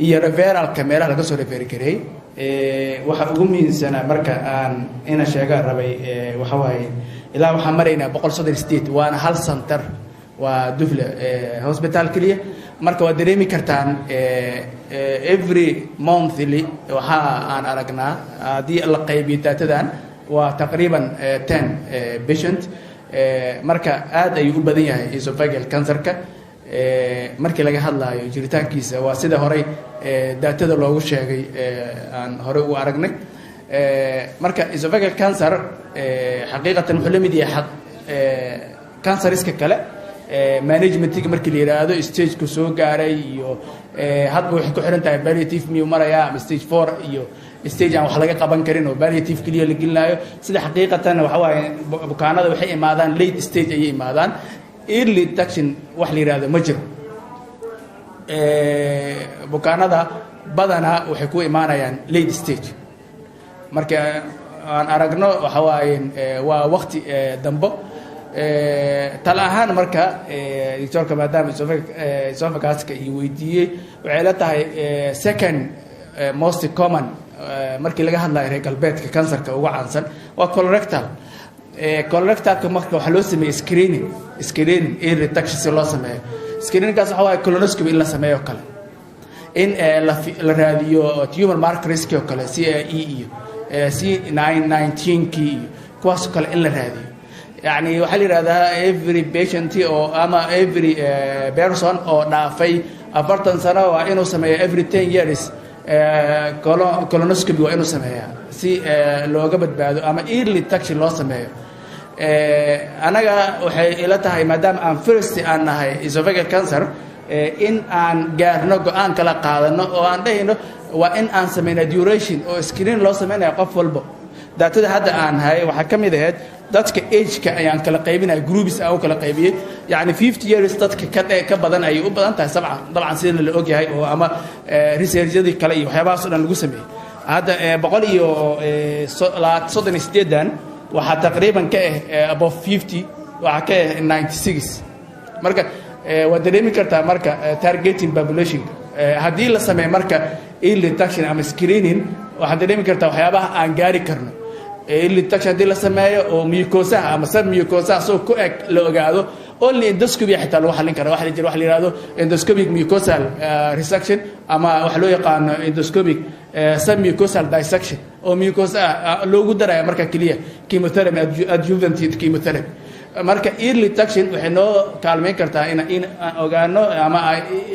iyo referral-ka meelaha laga soo refer garay waxa ugu muhiimsanaa marka aan ina sheega rabay waxa waaye ilaa waxa mareynaa 138 waana hal center waa Dufle hospital kaliya marka waa dareemi kartaan every monthly waxa aan aragnaa hadii la qaybiyo datadan waa taqriiban 10 patient marka aad ay u badan yahay esophageal cancer-ka markii laga hadlayo jiritaankiisa waa sida hore datada loogu sheegay aan hore u aragnay marka esophageal cancer xaqiiqatan wuxuu la mid yahay canceriska kale managementiga markii la yiraahdo stage ku soo gaaray iyo hadba waxay ku xiran tahay palliative miyu maraya ama stage 4 iyo stage aan wax laga qaban karin oo palliative kaliya la gelinayo sida xaqiiqatan waxa waaye bukaanada waxay imaadaan late stage ay imaadaan early detection wax la yiraahdo ma jiro bukaanada badana waxay ku imaanayaan late stage marka aan aragno waxa waaye waa waqti dambo tal ahaan marka doctorka maadaama esophagus-ka iyo weydiiyey waxay la tahay second most common markii laga hadlayo reer galbeedka cancerka ugu caansan waa colorectal colorectalka marka waxaa loo sameeyey screening early detection si loo sameeyo screeningkaas waxa waaye colonoscopy in la sameeyo kale in la raadiyo tumor markers oo kale CAE iyo C919 iyo kuwaas kale in la raadiyo يعني waxaa la yiraahdaa every patient oo ama every person oo dhaafay 40 sano waa inuu sameeyo every 10 years colonoscopy waa inuu sameeyaa si looga badbaado ama early detection loo sameeyo anaga waxay ila tahay maadaama aan first aan nahay esophageal cancer in aan gaarno go'aan kala qaadano oo aan dhahayno waa in aan sameeyno duration oo screen loo sameeyo qof walba datada hadda aan hay waxa kamid ahayd dadka age-ka ayaan kala qaybinay groups aan kala qaybiyay yani 50 years dadka ka badan ay u badan tahay dabcan sida la og yahay oo ama research-yadii kale iyo waxyaabahaas oo dhan lagu sameeyay hadda 138 waxa taqriiban ka above 50 waxa ka 96 marka waa dareemi kartaa marka targeting population hadii la sameeyo marka early detection ama screening waxa dareemi kartaa waxyaabaha aan gaari karno early detection hadii la sameeyo oo mucosa ama sub mucosa soo ku eg la ogaado only endoscopy xitaa lagu xalin karo waxa la yiraahdo endoscopic mucosal resection ama waxa loo yaqaan endoscopic sub mucosal dissection oo mucosa loogu darayo marka kaliya chemotherapy adjuvant chemotherapy marka early detection waxay noo kaalmeyn kartaa in ogaano ama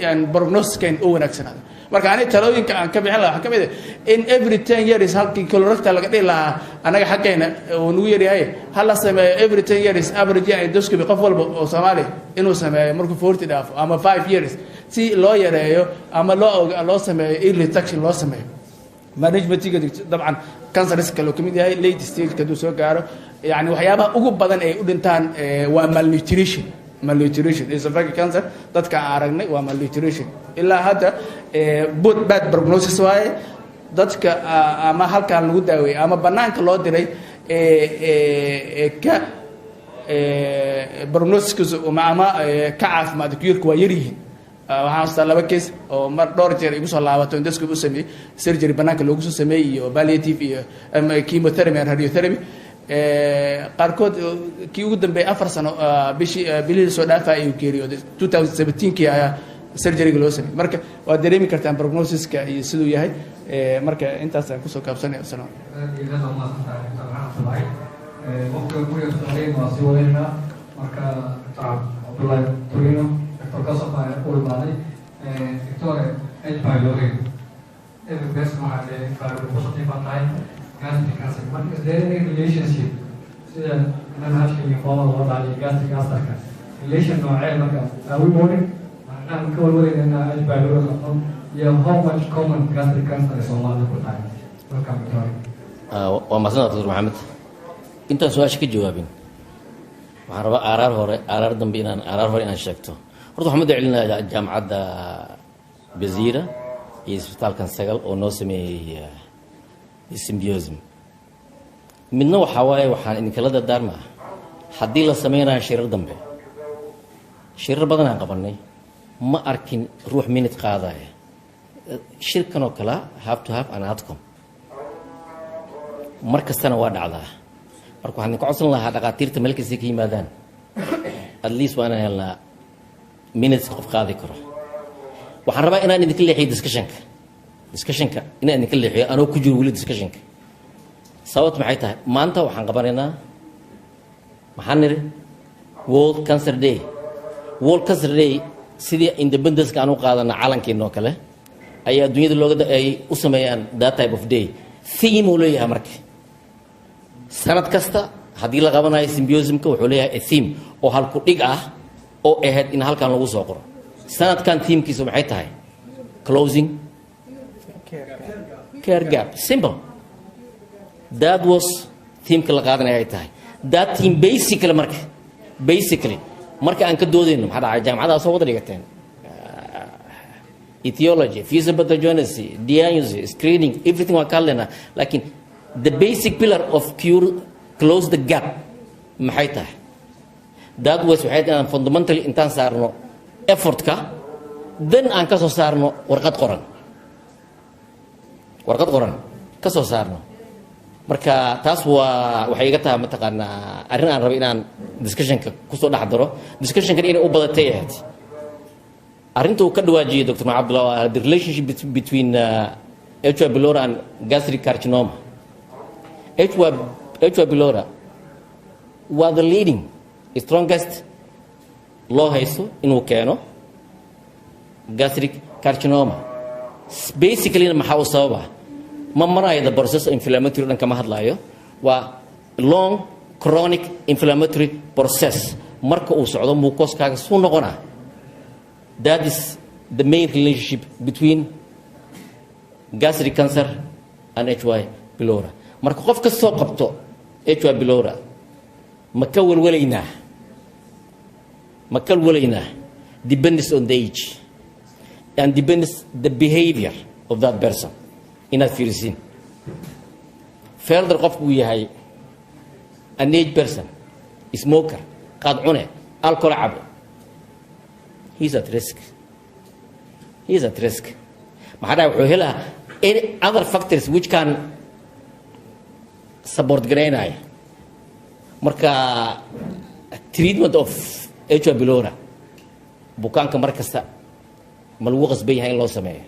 aan prognosis-kan u wanaagsanaado marka aniga talooyinka aan ka bixin lahaa waxaa ka mid ah in every 10 years halkii colorectal laga dhihi lahaa anaga xaggeena uu nagu yaryahay hal la sameeyo every 10 years average endoscopy qof walba oo Soomaali inuu sameeyo markuu 40 dhaafo ama 5 years si loo yareeyo ama loo sameeyo early detection loo sameeyo managementiga dabcan cancer risk loo kamid yahay late stage kaduu soo gaaro yani waxyaabaha ugu badan ay u dhintaan waa malnutrition esophageal cancer dadka aan aragnay waa malnutrition ilaa hadda bad prognosis waaye dadka ama halkaan lagu daaweeyay ama banaanka loo diray ka prognosis ama ka caafimaad cure waa yaryihiin waxaan xasuustaa 2 case oo mar dhowr jeer igu soo laabato endoscopy u sameeyay surgery banaanka loogu soo sameeyay iyo palliative iyo chemotherapy and radiotherapy qaarkood kii ugu dambeeyay 4 sano bilihii soo dhaafay ayuu geeriyooday 2017kii ayaa surgery loo sameeyay marka waa dareemi kartaan prognosiska iyo siduu yahay marka intaas aan kusoo kaabsanay sano marka Abdullahi Torino Professor Ulmani Victoria Pylori every best mahade positive time gastric cancer but is there any relationship sida manhajka formal loo dhacay gastric cancer relation noocee marka we morning aan ka warwareynaa pylori qabno iyo how much common gastric cancer is Soomaaliya ku tahay welcome Victoria waa mahadsan Dr. Maxamed intaan su'aasha ka jawaabin waxaan rabaa aarar dambe inaan sheegto horta waxaan madacilinayaa jaamacadda Jazeera iyo isbitaalkan Sagal oo noo sameeyay symbiosm midna waxaa waaye waxaan idinkala dardaarmaa haddii la sameynayo shirar dambe shirar badan aan qabanay ma arkin ruux minute qaadaya shirkan oo kale have to have an outcome mar kastana waa dhacdaa marka waxaan ka codsan lahaa dhaqaatiirta meel kasta ka yimaadaan at least waa inaan helnaa minutes qof qaadi karo waxaan rabaa inaan idinka leexiyo discussionka inaan idinka leexiyo anoo ku jiro weli discussionka sababtu maxay tahay maanta waxaan qabanaynaa maxaan niri World Cancer Day sidii independence-ka aan u qaadana calankeena oo kale ayaa adduunyada looga ay u sameeyaan that type of day theme uu leeyahay marka sanad kasta haddii la qabanayo symbiosmka wuxuu leeyahay a theme oo halku dhig ah oo ahayd in halkan lagu soo qoro sanadkan teamkiisu maxay tahay closing care gap simple that was teamka la qaadanaya ay tahay that team basically marka aan ka doodayno maxaa dhacay jaamacadaha soo wada dhigateen etiology feasible pathogenesis diagnosis screening everything waa ka hadlaynaa laakiin the basic pillar of cure close the gap maxay tahay that was waxay inaan fundamentally intaan saarno effortka then aan ka soo saarno warqad qoran ka soo saarno marka taas waa waxay iga tahay mataqaanaa arrin aan rabo inaan discussionka kusoo dhex daro discussionkan inay u badatay ahayd arrinta uu ka dhawaajiyay Dr. Abdullah the relationship between H. pylori and gastric carcinoma H. pylori waa the leading strongest loo haysto inuu keeno gastric carcinoma basically maxaa u sababa ma marayo the process of inflammatory dhan kama hadlayo waa long chronic inflammatory process marka uu socdo mucoskaaga suu noqonaa that is the main relationship between gastric cancer and H. pylori marka qof ka soo qabto H. pylori ma ka walwalaynaa depends on the age and depends the behavior of that person inaad fiirisiin further qofku uu yahay an age person smoker qaad cune alcohol cabo he's at risk maxaa dhaca wuxuu helaa other factors which can support garaynaya marka treatment of H. pylori bukaanka mar kasta ma lagu qasban yahay in loo sameeyo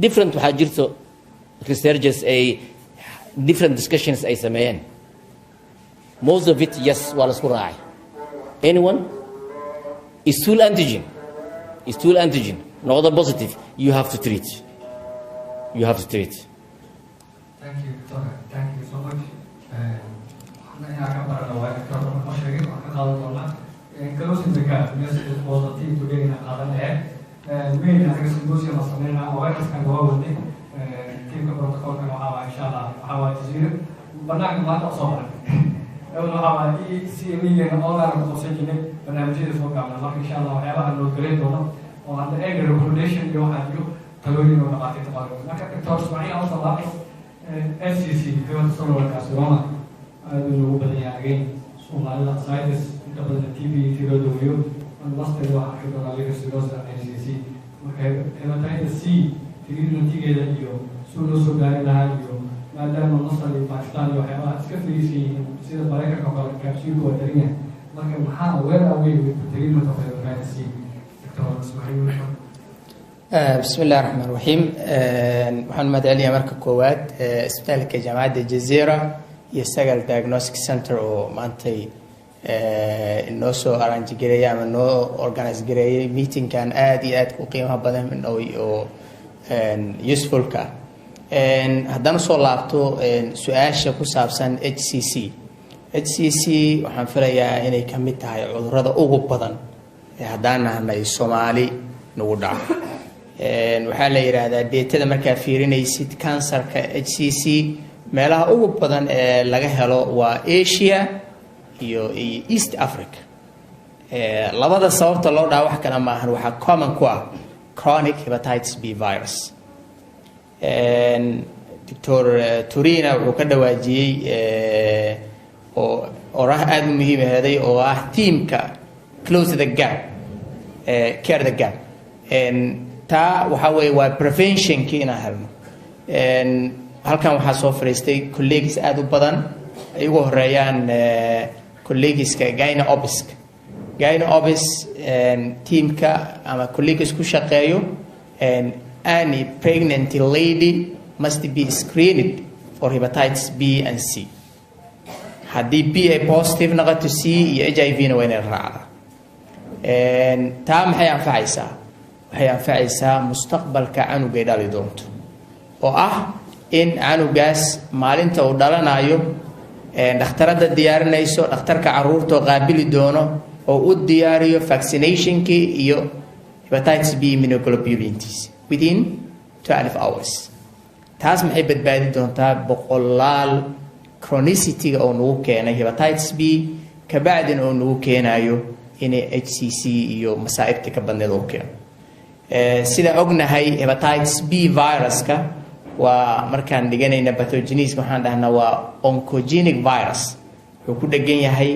different waxaa jirto researchers ay different discussions ay sameeyeen most of it yes waa la isku raacay anyone is stool antigen stool antigen noqdo positive, you have to treat. You have to treat. Thank you, Doctor. Thank you so much. أنا أعتبر أنه دكتور مشرف وأنا قادر closing the gap message positive today in Adelaide. Main as a symposium of Samena, or else can go over the team protocol and how inshallah how it is here. But not a lot of someone. I don't know how I see me and all our position, but I'm serious for Gamma. Inshallah, I have a great one on the egg recommendation you have you. Talking about it about Dr. Smile also about FCC, Field Solar Castorama. I don't know, but again, so a lot of sites. قبل التيبي في الدويو الوسط الواحد يقدر عليه السيروزا NCC وكما تعيد السي تريد نتيجة لليو سولو سوداني لهاليو ما دام النصر لباكستان وحيوانات كثير في سيد بريكا كقال كابسيل وترينه لكن محاول وين أوي تريد متفق بين السي دكتور إسماعيل بسم الله الرحمن الرحيم محمد علي مركز كواد اسبتالك جامعة الجزيرة يستقل diagnostic center ومانتي inoo soo arrange gareeyay ama noo organize gareeyay meetingkan aad iyo aad ku qiimaha badan oo usefulka haddana soo laabto su-aasha ku saabsan HCC waxaan filayaa inay ka mid tahay cudurrada ugu badan ee haddaan nahnay Soomaali nagu dhaco waxaa la yiraahdaa deetada markaa fiirinaysid kansarka HCC meelaha ugu badan ee laga helo waa Asia iyo East Africa labada sababta loo dhaco wax kale ma ahan waxa common ku ah chronic hepatitis B virus Dr. Turina wuxuu ka dhawaajiyay oo oraah aad muhiim ah oo ah teamka close the gap care the gap ta waxa way waa prevention kiina helno halkan waxa soo fariistay colleagues aad u badan ay ugu horeeyaan colleagues ka Gyna Obis teamka ama colleagues ku shaqeeyo any pregnant lady must be screened for hepatitis B and C haddii B ay positive noqoto C iyo HIV na waa inay raacdaa taa maxay anfacaysaa waxay anfacaysaa mustaqbalka canuga dhali doonto oo ah in canugaas maalinta uu dhalanayo dhakhtarada diyaarinayso dhakhtarka caruurta oo qaabili doono oo u diyaariyo vaccinationki iyo hepatitis B immunoglobulins within 12 hours taas maxay badbaadi doontaa boqolaal chronicity oo nagu keenay hepatitis B kabacdin oo nagu keenayo in HCC iyo masaa'ibta ka badneed oo keeno sida ognahay hepatitis B viruska waa markaan dhiganayna pathogenesis waxaan dhahnaa waa oncogenic virus wuxuu ku dhagan yahay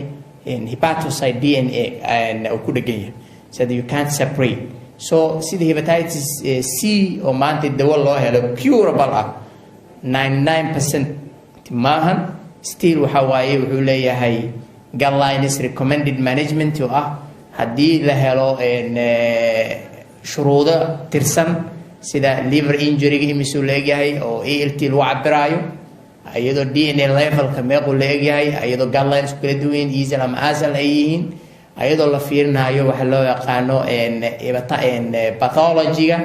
hepatocyte DNA uu ku dhagan yahay so that you can't separate so sida hepatitis C oo maanta dawo loo helo curable ah 99% maahan still waxa waaye wuxuu leeyahay guidelines recommended management oo ah haddii la helo shuruudo tirsan sida liver injury imisuu leeyahay oo ALT lagu cabiraayo ayadoo DNA levelka meequu leeyahay ayadoo guidelines kala duwan easy ama asal ay yihiin ayadoo la fiirinayo waxa loo yaqaano pathology-ga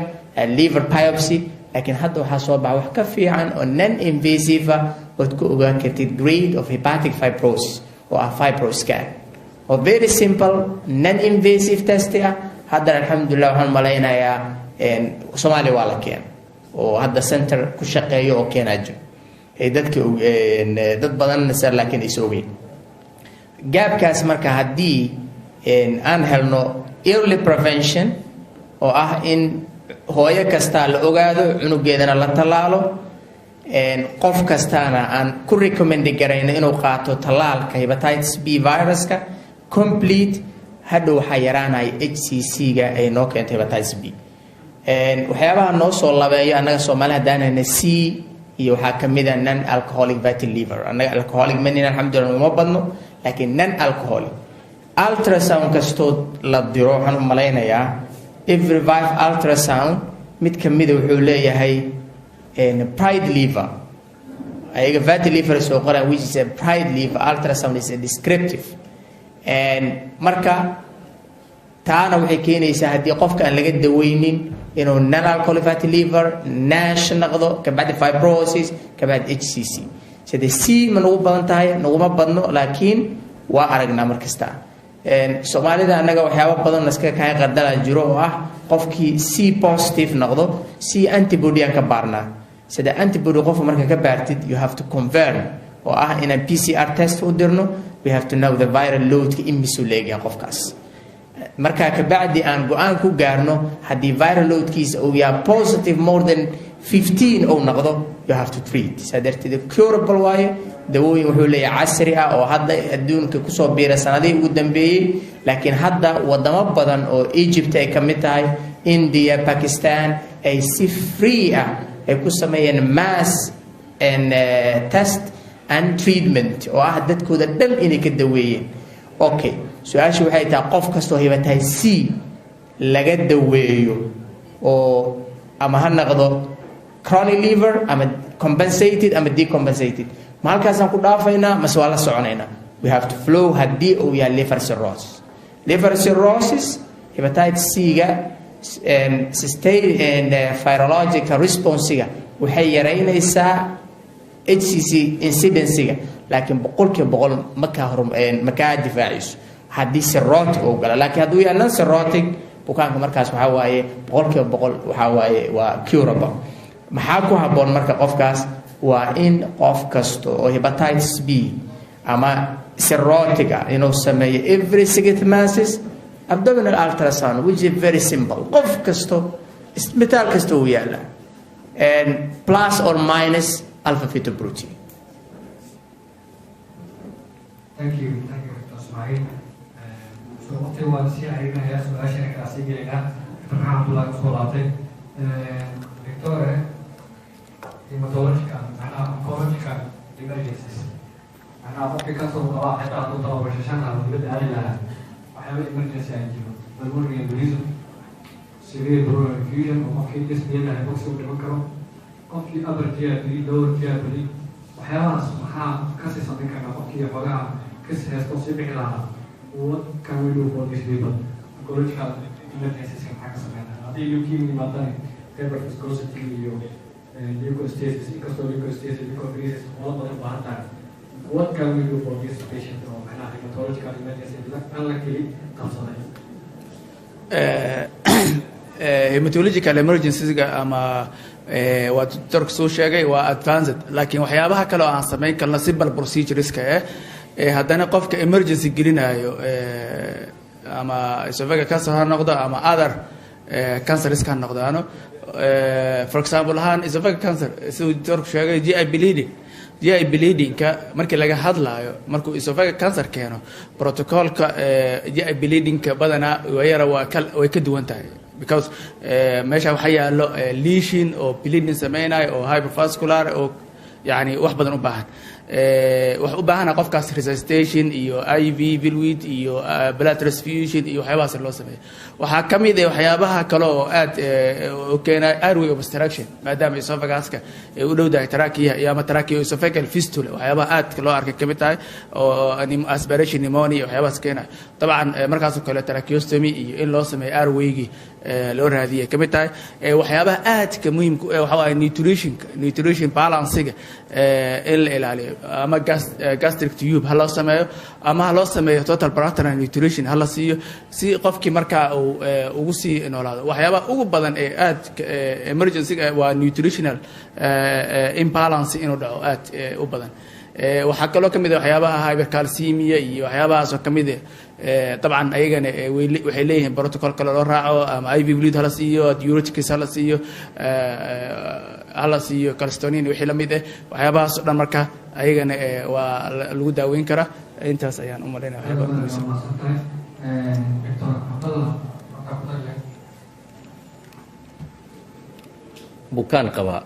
liver biopsy laakiin hadda waxaa soo baxa wax ka fiican oo non invasive ood ku ogaan kartid grade of hepatic fibrosis oo ah fibroscan oo very simple non invasive test ah hadda alxamdulillah waxaan malaynayaa Soomaaliya waa la keenay oo hadda center ku shaqeeyo oo keenayo dadka dad badan nasar laakiin isoogay gaabkaas marka haddii aan helno early prevention oo ah in hooyo kasta la ogaado cunugeedana la tallaalo qof kastaana aan ku recommend garayno inuu qaato tallaalka hepatitis B viruska complete hadda waxaa yaraanaya HCC-ga ay noo keentay hepatitis B waxyaabaha noo soo labeeyo annaga Soomaali haddaanayna C iyo waxaa ka mid ah non alcoholic fatty liver annaga alcoholic manina alxamdulillah uma badno laakiin non alcoholic ultrasound kastoo la diro waxaan u malaynayaa every 5 ultrasound mid ka mid wuxuu leeyahay pride liver ayaga fatty liver soo qoran which is a pride liver ultrasound is a descriptive marka taana waxay keenaysaa haddii qofka aan laga daweynin inuu non-alcoholic fatty liver, NASH noqdo, kabacdi fibrosis, kabacdi HCC. sida C ma nagu badan tahay, naguma badno, laakiin waa aragnaa mar kasta. Soomaalida annaga waxyaabo badan iska kahay qardala jiro oo ah qofkii C positive noqdo, C antibody aan ka baarnaa. sida antibody qofka marka ka baartid, you have to confirm oo ah inaan PCR test u dirno, we have to know the viral load ka imisu leeyahay qofkaas. marka ka bacdi aan go'aan ku gaarno haddii viral loadkiisa uu yahay positive more than 15 oo noqdo, you have to treat. sadartida curable waaye, dawooyin wuxuu leeyahay casri ah oo hadda adduunka kusoo biiray sanadihii ugu dambeeyey, laakiin hadda wadamo badan oo Egypt ay ka mid tahay, India, Pakistan ay si free ah ay ku sameeyeen mass and test and treatment oo ah dadkooda dhan inay ka daweeyeen. Okay, su-aashu waxay tahay qof kastoo hepatitis C laga daweeyo oo ama ha noqdo chronic liver ama compensated ama decompensated, ma halkaasaan ku dhaafaynaa mase waa la soconaynaa? We have to flow haddii uu yahay liver cirrhosis. Liver cirrhosis, hepatitis C-ga sustained virological response-ga waxay yaraynaysaa HCC incidency-ga, laakiin 100% ma kaa difaacayso haddii cirrhotic uu gala. laakiin hadduu yahay non cirrhotic, bukaanka markaas waxaa waaye 100% waxaa waaye waa curable. maxaa ku habboon marka qofkaas? waa in qof kasta oo hepatitis B ama cirrhotic ah inuu sameeyo every 6 months abdominal ultrasound, which is very simple. qof kasto isbitaal kasta uu yaala, and plus or minus alpha fetoprotein. Thank you, Dr. Ismail. So waqti waan sii xiriirinayaa su-aashana kala sii gelaynaa. Dr. Alhamdulillah kusoo laabtay. Doctor, hematological, oncological emergencies. qofkii ka soo qabaa xitaa hadduu tababashashan ah dibadda aadi lahaa waxyaaba emergency aan jiro, pulmonary embolism, severe pleural effusion oo qofkii disneyada hypoxia u dhiman karo, qofkii upper GIRD, lower GIRD, waxyaabahaas maxaa kasii samayn karnaa qofkii xogaha kasi haysto sii bixi lahaa? What can we do for these people? Oncological emergencies maxaa ka sameynaa? haddii leukemia yimaadaan fever viscosity iyo leukostasis, inkastoo leukostasis leukostasis wala badan baahan tahay. What can we do for this patient or hematological emergency? Unluckily, hematological emergencies ama waa doctor soo sheegay waa advanced, laakiin waxyaabaha kale oo aan sameyn karno simple procedureska haddana qofka emergency gelinayo ama esophageal cancer ha noqdo ama other cancers ka noqdaano. For example ahaan esophageal cancer siduu doctor sheegay GI bleeding-ka markii laga hadlaayo, markuu esophageal cancer keeno, protocolka GI bleeding-ka badanaa way ka duwan tahay, because meesha waxaa yaalo lesion oo bleeding sameynayo oo hypervascular oo yani wax badan u baahan. wax u baahana qofkaas resuscitation iyo IV fluid iyo blood transfusion iyo waxyaabahaas loo sameeyo. waxaa ka mid ah waxyaabaha kale oo aad u keenay airway obstruction, maadaama esophaguska u dhowdahay trachea iyo ama tracheoesophageal fistula, waxyaabaha aad loo arkay ka mid tahay oo aspiration pneumonia waxyaabahaas keenay. dabcan markaas oo kale tracheostomy iyo in loo sameeyo airway-gi loo raadiyay ka mid tahay. waxyaabaha aadka muhiimka waxa waaye nutrition balance-ga in la ilaaliyo, ama gastric tube ha loo sameeyo ama ha loo sameeyo total parenteral nutrition ha la siiyo si qofkii markaa uu ugu sii noolaado. waxyaabaha ugu badan ee aad emergency-ga waa nutritional imbalance inuu dhaco aad u badan. waxaa kaloo ka mid ah waxyaabaha hypercalcemia iyo waxyaabahaas oo ka mid ah dabcan ayagana waxay leeyihiin protocol kale loo raaco, ama IV fluid hala siiyo, diuretics hala siiyo calcitonin wixii la mid ah. waxyaabahaas oo dhan marka ayagana waa lagu daaweyn karaa. intaas ayaan u malaynaya waxyaaba muhiimsan. bukaan qaba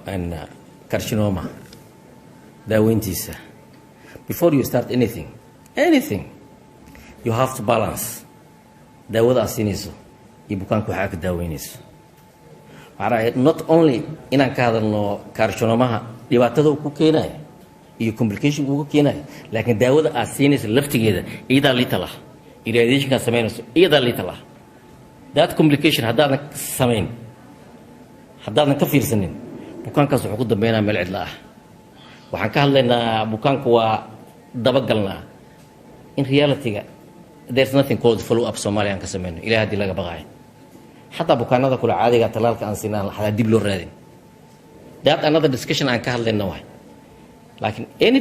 carcinoma daaweyntiisa, before you start anything you have to balance daawada aad siinayso iyo bukaanka waxaa ka daaweynayso. not only inaan ka hadalno carcinomaha dhibaatada uu ku keenayo iyo complication uu ku keenayo, laakiin daawada aad siinayso laftigeeda iyadaa liita lah, irradiationka samaynayso iyadaa liita lah. that complication haddaadan samayn haddaadan ka fiirsanin bukaankaas wuxuu ku dambeynaa meel cidla ah waxaan ka hadlaynaa bukaanku waa dabagalnaa in reality-ga there's nothing called follow up Soomaaliya aan ka samayno ilaa haddii laga baqaayo xataa bukaanada kula caadiga talaalka aan siinaan xataa dib loo raadin that another discussion aan ka hadlayna waay laakiin any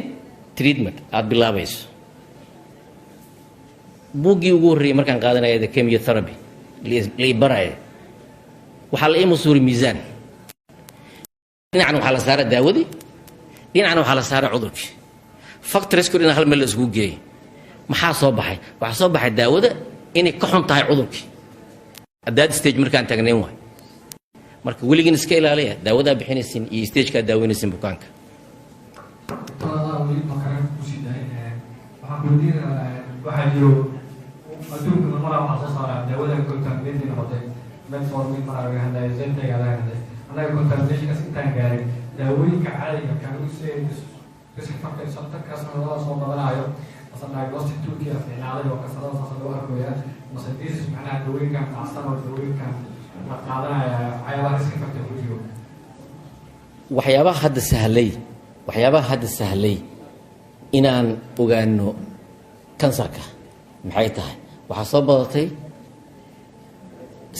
treatment aad bilaabayso buuggii ugu horreeyay markaan qaadanaya the chemotherapy la ibaraya waxaa la ii masuuri miisaan dhinacna waxaa la saaray daawadii dhinacna waxaa la saaray cudurkii factorsku in hal meel la iskugu geeyay maxaa soo baxay waxaa soo baxay daawada inay ka xun tahay cudurkii haddaad stage markaan taagnayn waay marka weligiin iska ilaaliya daawadaa bixinaysin iyo stagekaa daaweynaysin bukaanka waxaa jiro adduunka marmara waxaa soo saaraa daawada contaminated noqotay metformin maraa laga hadlaya zentega laga hadlay annaga contaminationkaas intaan gaarin daawooyinka caadiga risk factor kasnadada soo badanayo mase diagnostic toolkii fiicnaaday oo kasnadada saasa loo arkoya mase disease macnaha daawooyinkan macsan oo daawooyinkan la qaadanaya waxyaabaha risk factor ku jiro waxyaabaha hadda sahlay inaan ogaano kansarka maxay tahay waxaa soo badatay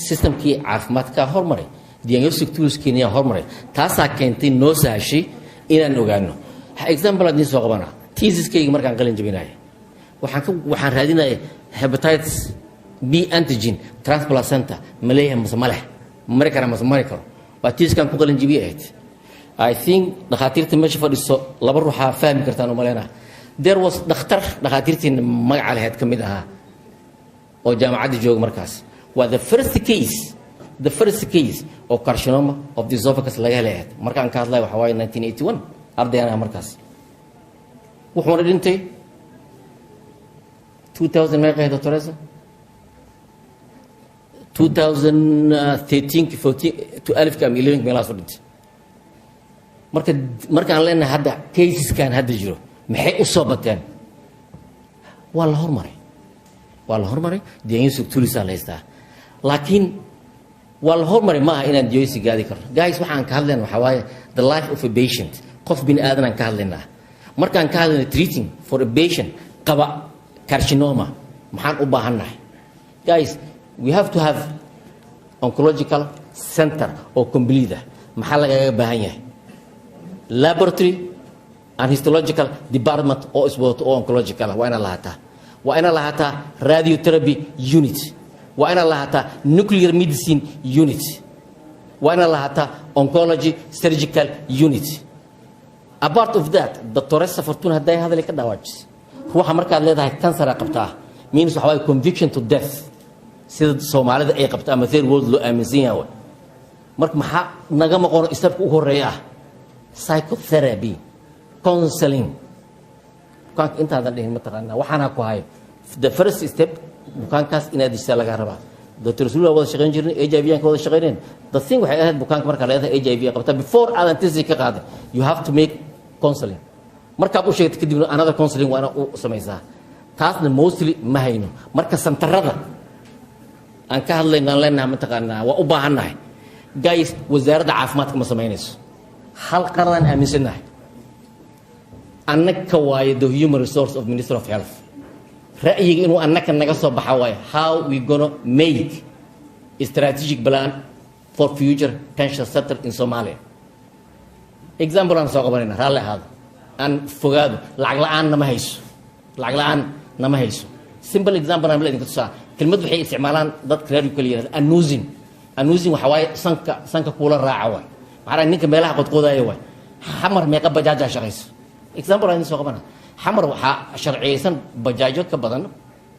systemkii caafimaadkaa hormaray diagnostic toolskeeniyaa hormaray taasaa keentay noo sahashay inaan ogaano example aad niin soo qabanaa tesiskayga markaan qalin jabinaya waxaan raadinaya hepatitis b antigen transplacenta ma leeyahay mase ma leh mari kara mase mari karo waa tesiskaan ku qalin jabiye ahayd I think dhakhaatiirta meesha fadhiso laba ruuxaa fahmi kartaan u maleynaa there was dhakhaatiirtiin magaca lahayd ka mid ahaa oo jaamacadda jooga markaas waa the first case oo carcinoma of the esophagus laga helay ahayd markaan ka hadlaya waxaa waaye 1981 ardayaan ah markaas wuxuuna dhintay 2000 meeqa ahayd doctoresa 2013 14 to 11 ama 11 meelahaas u dhintay markaan leenahay hadda caseskan hadda jiro maxay u soo bateen waa la hormaray diagnostic tools aan la haystaa laakiin waa la hormaray ma aha inaan diagnostic gaadi karno guys waxaan ka hadlayna waxaa waaye the life of a patient qof bini aadan aan ka hadlaynaa markaan ka hadlayna treating for a patient qaba carcinoma maxaan u baahannahay guys we have to have oncological center oo complete ah maxaa lagaga baahan yahay laboratory and histological department oo iswadato oo oncological waa inaa lahaataa radiotherapy unit waa inaa lahaataa nuclear medicine unit waa inaa lahaataa oncology surgical unit apart of that doctoressa fortuna hadday hadalay ka dhawaajisay ruuxa markaad leedahay kansara qabtaa means waxa waaye conviction to death sida soomaalida ay qabto ama third world loo aaminsan yahay marka maxaa naga maqono istabka u horeeya ah psychotherapy counseling bukaanka intaadan dhihin mataqaanaa waxaana ku hayo the first step bukaankaas inaad dishaa laga rabaa dr sula wada shaqayn jirnay HIV aan ka wada shaqayneen the thing waxay ahayd bukaanka markaa leedahay HIV qabta before aadan test ka qaaday you have to make counseling markaad u sheegtay kadibna another counseling waa inaad u samaysaa taasna mostly ma hayno marka santarada aan ka hadlaynaan leenahay mataqaanaa waa u baahannahay guys wasaaradda caafimaadka ma samaynayso hal qaradaan aaminsannahay annaka waaye the human resource of minister of health ra'yiga inuu annaka naga soo baxa waaye how we gonna make a strategic plan for future cancer center in Somalia example aan soo qabanayna raalli ahaado aan fogaado lacag la-aan nama hayso simple example aan leedin ka tusaa kelmad waxay isticmaalaan dadka reer kale yiraahdo anuusin waxa waaye sanka kula raaca waay maxaa ninka meelaha qodqoodaya waay xamar meeqa bajaaja shaqayso example aan soo qabana xamar waxaa sharciyeysan bajaajo ka badan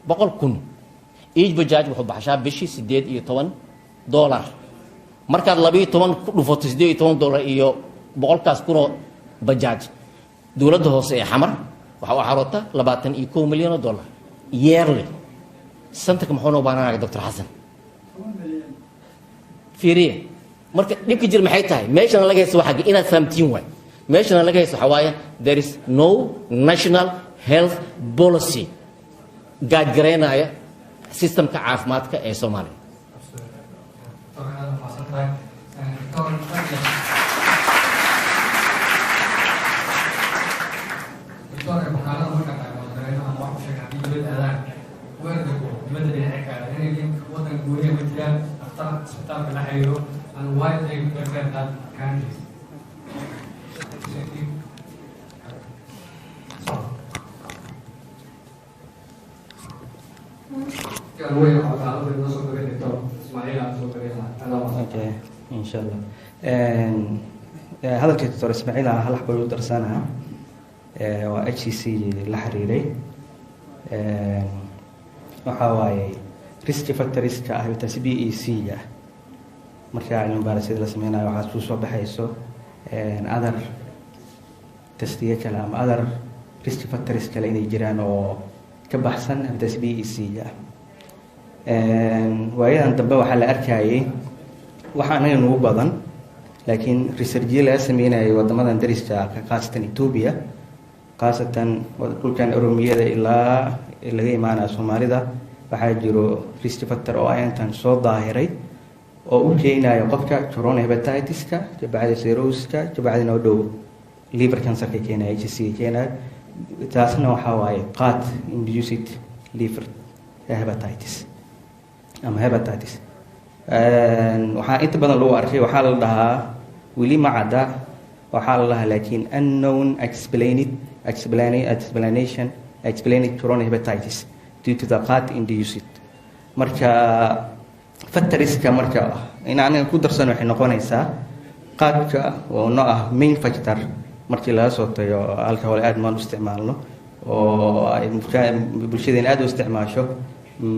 100,000 each bajaaj wuxuu baxshaa bishii $18 markaad 12 ku dhufato $18 iyo 100,000 kun oo bajaaj dowladda hoose ee xamar waxa uu xaroota $21 milyan yearly sanadka muxuu noo baanayaa Dr. Xasan fiiriye marka dhibka jir maxay tahay meeshana laga haysto waxa inaad fahamtiin waay meeshana laga haysto waxa waaye there is no national health policy guide gareynaya systemka caafimaadka ee Soomaaliya aadaan weerarka dibadda dhinaca kale inay wadanka guuriga ma jiraan dhakhtar isbitaalka la xiriiro and why they prefer that countries. Okay, inshallah. hadalka Dr. Ismaaciil aan hal xabad u darsanaha waa HCC la xiriiray waxa waaye risk factorska ah inta BEC ah marka cilmi baarisada la sameynayo waxa soo baxayso other testiye kale ama other risk factors kale inay jiraan oo ka baxsan inta BEC ah waayadan dambe waxa la arkayay waxa anaga ugu badan laakiin research la sameeyay wadamadan dariska ka qaasatan Ethiopia qaasatan dhulkan Oromiyada ilaa laga imaanaa Soomaalida waxaa jiro risk factor oo ayantan soo daahiray oo u keenayo qofka corona hepatitis-ka jabacada cirrhosis-ka jabacada noo dhow liver cancer-ka keenaya HCC keenaya taasna waxa waaye qaad induced liver hepatitis ama hepatitis waxaa inta badan lagu arkay waxaa la dhahaa weli ma cadda waxaa la dhahaa laakiin unknown explained corona hepatitis due to the qaad induced marka factoriska marka inaan ku darsano waxay noqonaysaa qaadka oo noo ah main factor markii laga soo tago alcohol aad maan u isticmaalno oo ay bulshadeen aad u isticmaasho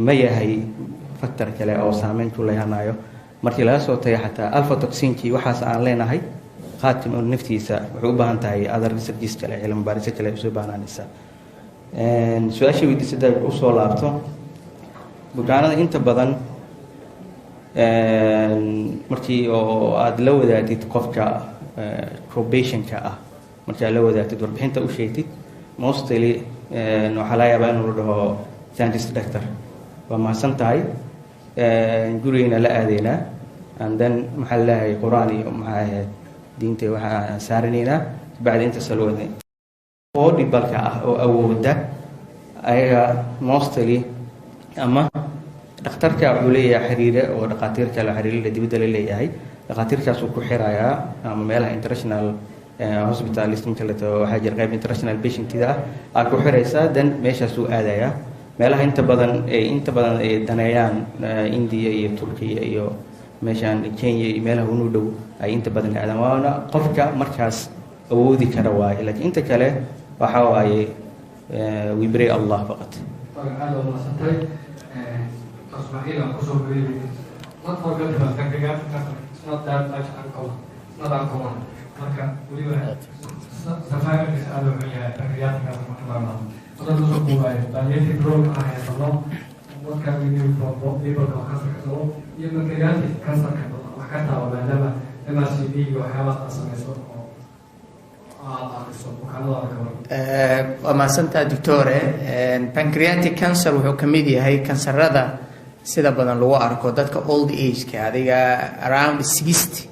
ma yahay factor kale oo saameyn ku leeyahay markii laga soo tago xataa alpha toxinki waxaas aan leenahay qaadka naftiisa wuxuu u baahan tahay other research kale cilmi baaris kale u soo baahanaysa su'aasha weydiisada u soo laabto bukaanada inta badan markii oo aad la wadaagtid qofka probationka ah markii aad la wadaagtid warbixinta u sheegtid mostly waxaa laga yaabaa inuu dhaho scientist doctor waa mahadsan tahay gurigeyna la aadeynaa and then maxaa laleeyahay qur-aan iyo maxaa ahayd diinta waxaa saaranaynaa bacdi intaas la waday oo dhibalka ah oo awooda ayaga mostly ama dhakhtarka wuxuu leeyahay xiriire oo dhaqaatiirka la xiriirida dibadda la leeyahay dhaqaatiirkaas uu ku xirayaa ama meelaha international hospital listinka la tago waxaa jira qayb international patient-ida ah ku xiraysaa then meeshaas uu aadayaa meelaha inta badan ay daneeyaan India iyo Turkiya iyo meeshan Kenya iyo meelaha u dhow ay inta badan aadaan waana qofka markaas awoodi kara waaye laakiin inta kale waxa waaye we pray Allah faqat Ismaaciil aan kusoo geeyay not forget about pancreatic cancer it's not that much uncommon marka weliba safaarka aad u yahay pancreatic cancer marka Other also provide diabetic drug I have a lot. What can we do for both people who cancer? So even pancreatic cancer can وحكتها وبعدما MRCP وحالات أصلا waa mahadsantaha doctore pancreatic cancer wuxuu ka mid yahay kansarada sida badan lagu arko dadka old age-ka adiga around 60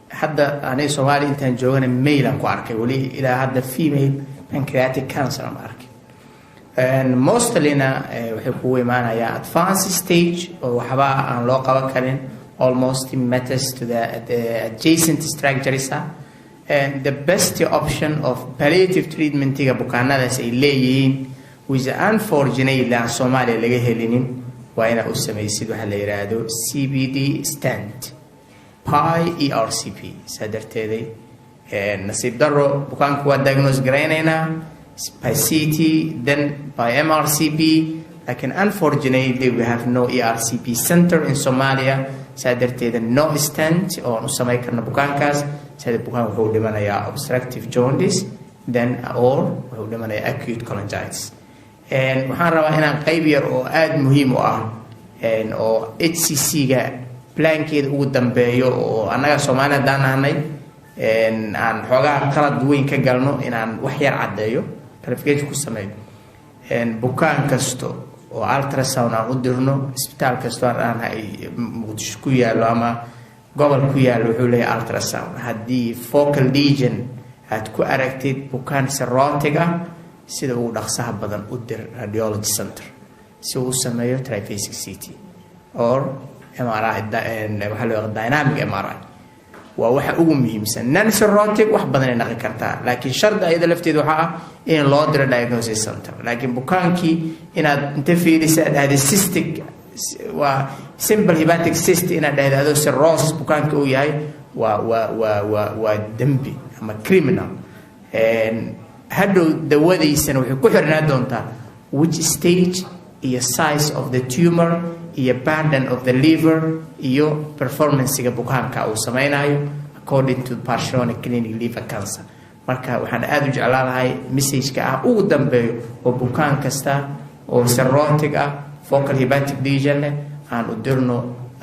hadda aniga Soomaaliya intaan joogana male aan ku arkay weli ilaa hadda female pancreatic cancer aan arkay mostlyna waxay ku imaanayaan advanced stage oo waxba aan loo qaban karin almost matters to the adjacent structures and the best option of palliative treatment ga bukaanadaas ay leeyihiin with unfortunately aan Soomaaliya laga helinin waa ina u sameeysid waxa la yiraahdo CBD stent PI-ERCP sadarteeday nasiib daro bukaanku waa diagnose gareynaynaa by CT then by MRCP lakin unfortunately we have no ERCP center in Somalia sadarteeda no stent oo u sameey karna bukaankaas sida bukaan wuxuu dhimanayaa obstructive jaundice then or wuxuu dhimanayaa acute cholangitis waxaan rabaa inaan qayb yar oo aad muhiim u ah oo HCC ga plankeeda ugu dambeeyo oo annaga Soomaaliya daanaanay aan xoogaa qalad weyn ka galno inaan wax yar cadeeyo clarification ku sameeyo bukaan kasto oo ultrasound aan u dirno isbitaal kasto aan Muqdisho ku yaalo ama gobol ku yaalo wuxuu leeyahay ultrasound haddii focal lesion aad ku aragtid bukaan cirrhotic sida ugu dhaqsaha badan u dir radiology center si uu sameeyo triphasic CT or MRI waxa loo yaqaan dynamic MRI waa waxa ugu muhiimsan non cirrhotic wax badan ay naqi kartaa laakiin shardi ayada lafteedu waxa ah in loo diro diagnosis center laakiin bukaankii inaad inta fiirisa aad cystic waa simple hepatic cyst inaad dhahdo cirrhosis bukaanka uu yahay waa dembi ama criminal hadhow dawadiisana waxay ku xirnaan doontaa which stage iyo size of the tumor iyo burden of the liver iyo performancega bukaanka uu sameynayo according to Barcelona Clinic Liver Cancer marka waxaan aad u jeclaan lahay message-ka ah ugu dambeeyo oo bukaan kasta oo cirrhotic ah focal hepatic lesion aan u dirno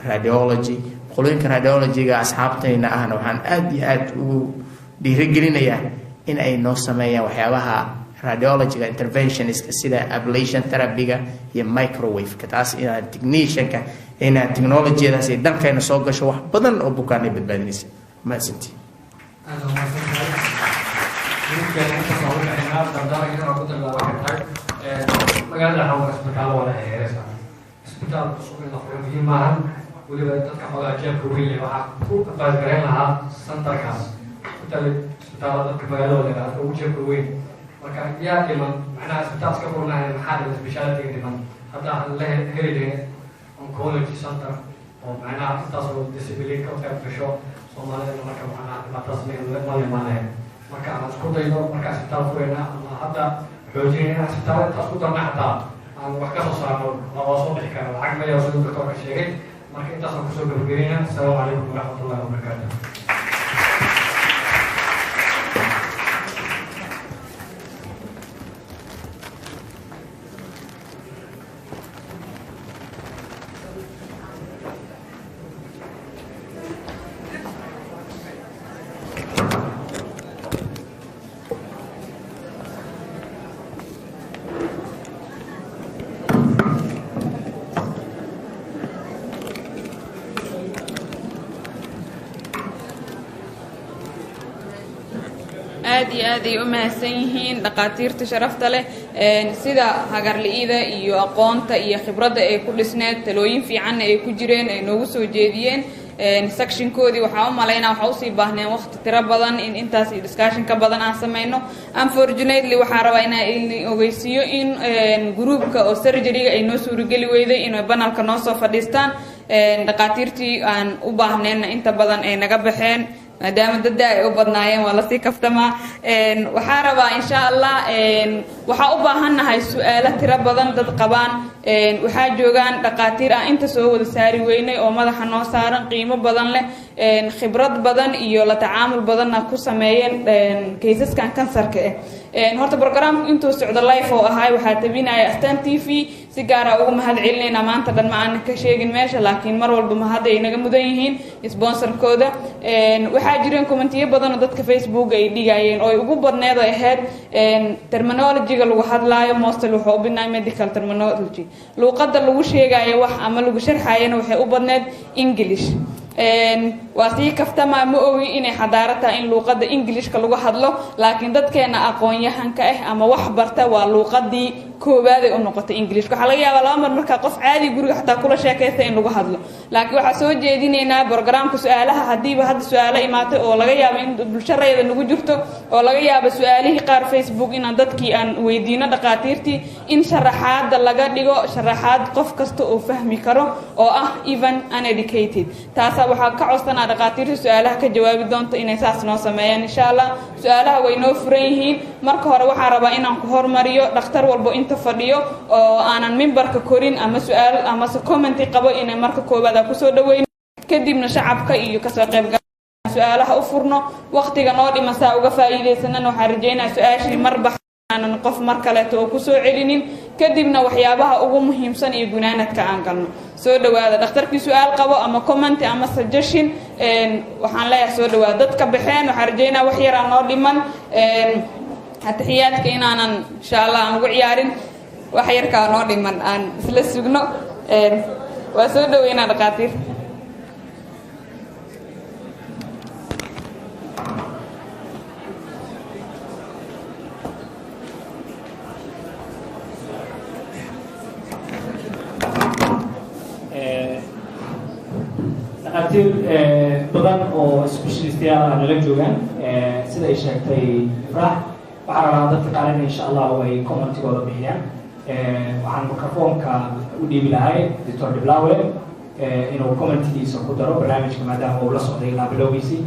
radiology qolooyinka radiology-ga asxaabtayna ahna waxaan aad iyo aad ugu dhiirigelinayaa in ay noo sameeyaan waxyaabaha radiology interventionist sida ablation therapy-ga iyo microwave-ka taas inaan technician-ka inaan technology-daas ay dalkayna soo gasho wax badan oo bukaan ay badbaadinaysa mahadsantii magaalada xawga isbitaal wala heeraysa isbitaal cusub in la furo muhiim maahan weliba dadka xogaa jeebka weyn leh waxaa ku baasgareyn lahaa santarkaas isbitaal dadka magaalada ugu jeebka weyn marka yaa dhiman macnaha isbitaal iska furnahay maxaa dhiman speciality dhiman hadda aan la heli lahayn oncology center oo macnaha intaas oo discipline ka qayb gasho soomaalida marka macnaha dhibaataas ma imaanayn marka aan isku dayno marka isbitaal furayna ama hadda xoojinayna isbitaal intaas ku darna xataa aan wax ka soo saarno waa soo bixi kara lacag maya siduu doctorka sheegay marka intaasaan kusoo gabagabeynaa asalaamu calaykum waraxmatullahi wabarakaatu aad iyo aad ay u mahadsan yihiin dhaqaatiirta sharafta leh sida hagarli'ida iyo aqoonta iyo khibradda ay ku dhisneed talooyin fiicanna ay ku jireen ay noogu soo jeediyeen sectionkoodii waxaa u malaynaa waxaa usii baahneen waqti tiro badan in intaas iyo discussion ka badan aan samayno unfortunately waxaa rabaa inaan ogeysiiyo in groupka oo surgery-ga ay noo suurageli weyday inay banalka noo soo fadhiistaan dhaqaatiirtii aan u baahneenna inta badan ay naga baxeen maadaama dadda ay u badnaayeen waa lasii kaftamaa waxaa rabaa insha allah waxaa u baahannahay su-aalo tiro badan dad qabaan waxaa joogaan dhaqaatiir ah inta soo wada saari weynay oo madaxa noo saaran qiimo badan leh khibrad badan iyo la tacaamul badanna ku sameeyeen kaysaskan kansarka ah horta programku intuu socdo life oo ahay waxaa tabinaya astaan t v si gaara ugu mahad celinaynaa maanta dhan ma aanan ka sheegin meesha laakiin mar walba mahadda ay naga mudan yihiin sponsorkooda waxaa jireen commentiyo badan oo dadka facebook ay dhigayeen oo ay ugu badneed ay ahayd terminology-ga lagu hadlaayo mostly wuxuu u binaay medical terminology luuqadda lagu sheegayo wax ama lagu sharxayana waxay u badneed english waa sii kaftamaa ma ogi inay xadaaro tahay in luuqadda englishka lagu hadlo laakiin dadkeena aqoon-yahanka ah ama wax barta waa luuqadii koowaad ay u noqotay englishka waxaa laga yaabaa laba mar markaa qof caadi guriga xataa kula sheekaysta in lagu hadlo laakiin waxaa soo jeedinaynaa programka su-aalaha haddiiba hadda su-aalo imaatay oo laga yaabo in bulsharayda nagu jirto oo laga yaabo su-aalihii qaar facebook inaan dadkii aan weydiino dhaqaatiirtii in sharaxaada laga dhigo sharaxaad qof kasta oo fahmi karo oo ah even uneducated taasa waxaa ka codsanaa dhaqaatiirta su-aalaha ka jawaabi doonto inay saas noo sameeyaan insha allah su-aalaha way noo furan yihiin marka hore waxaa rabaa inaan ku hormariyo dhakhtar walbo inta fadhiyo oo aanan mimbarka korin ama su-aal amase commenti qabo inay marka koowaad aan kusoo dhaweyn kadibna shacabka iyo kasoo qaybgal su-aalaha u furno waqtiga noo dhimasaa uga faa'iidaysanana waxaan rajeynaa su-aashii marba aanan qof mar kaleeto oo kusoo celinin kadibna waxyaabaha ugu muhiimsan iyo gunaanadka aan galno soo dhawaada dhakhtarkii su-aal qabo ama comment ama suggestion waxaan leeyahay soo dhawaada dadka baxeen waxaan rajeynaa wax yaraa noo dhiman atixiyaadka inaanan insha allah aan ugu ciyaarin wax yarkaa noo dhiman aan isla sugno waa soo dhaweynaa dhaqaatiir dhakhaatiir badan oo specialistayaal ah nala joogaan sida ay sheegtay ifraax waxaan rabaa dadka qaarina insha allah ay commentigooda bixiyaan waxaan microfoonka u dhiibi lahay doctor Diblaawe inuu commentigiisa ku daro barnaamijka maadaama uu la socday ilaa bilowgiisii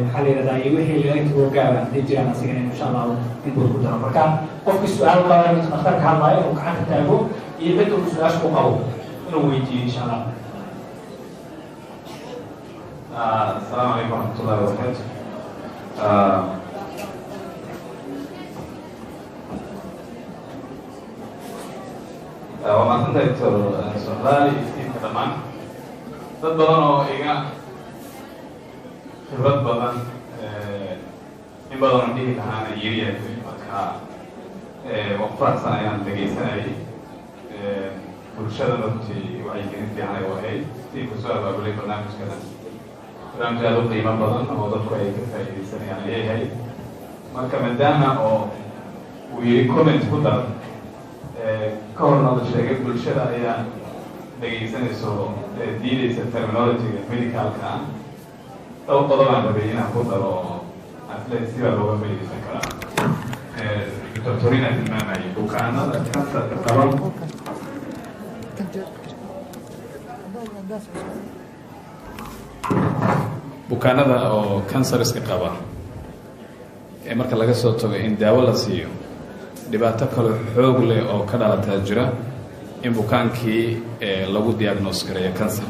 maxaa la yidhahdaa iyo wixii laga tago gaaba hadday jiraan asigana insha allah inbuu ku daro marka qofkii su-aal qaba inta dhakhtarka hadlaayo uu gacanta taago iyo cid uu su-aasha ku qabo inuu weydiiyo insha allah. السلام عليكم ورحمة الله وبركاته. وما كنت دكتور سؤالي كيف كمان dad badan oo iga khibrad badan in badan oo dhihi lahaana yiriyahay marka waan faraxsan ayaan dhegaysanayay bulshada runtii wacyigelin fiican ay u ahayd tii kusoo abaabulay barnaamijkadan barnaamij aad u qiimo badan oo dadku ay ka faa'iidaysanayaan leeyahay marka maadaama oo uu yiri comment ku dar ka horna la sheegay bulshada ayaa dhegaysanayso diidaysa terminology-ga medicalka ah dhowr qodob aan rabay inaan ku daro atlet sida looga faa'iidaysan karaa doctorina tilmaamayay bukaanada kansarka qaba bukaanada oo kansariska qaba ee marka laga soo tago in daawo la siiyo dhibaato kale xoog leh oo ka dhalataa jira in bukaankii lagu diagnose gareeyo kansar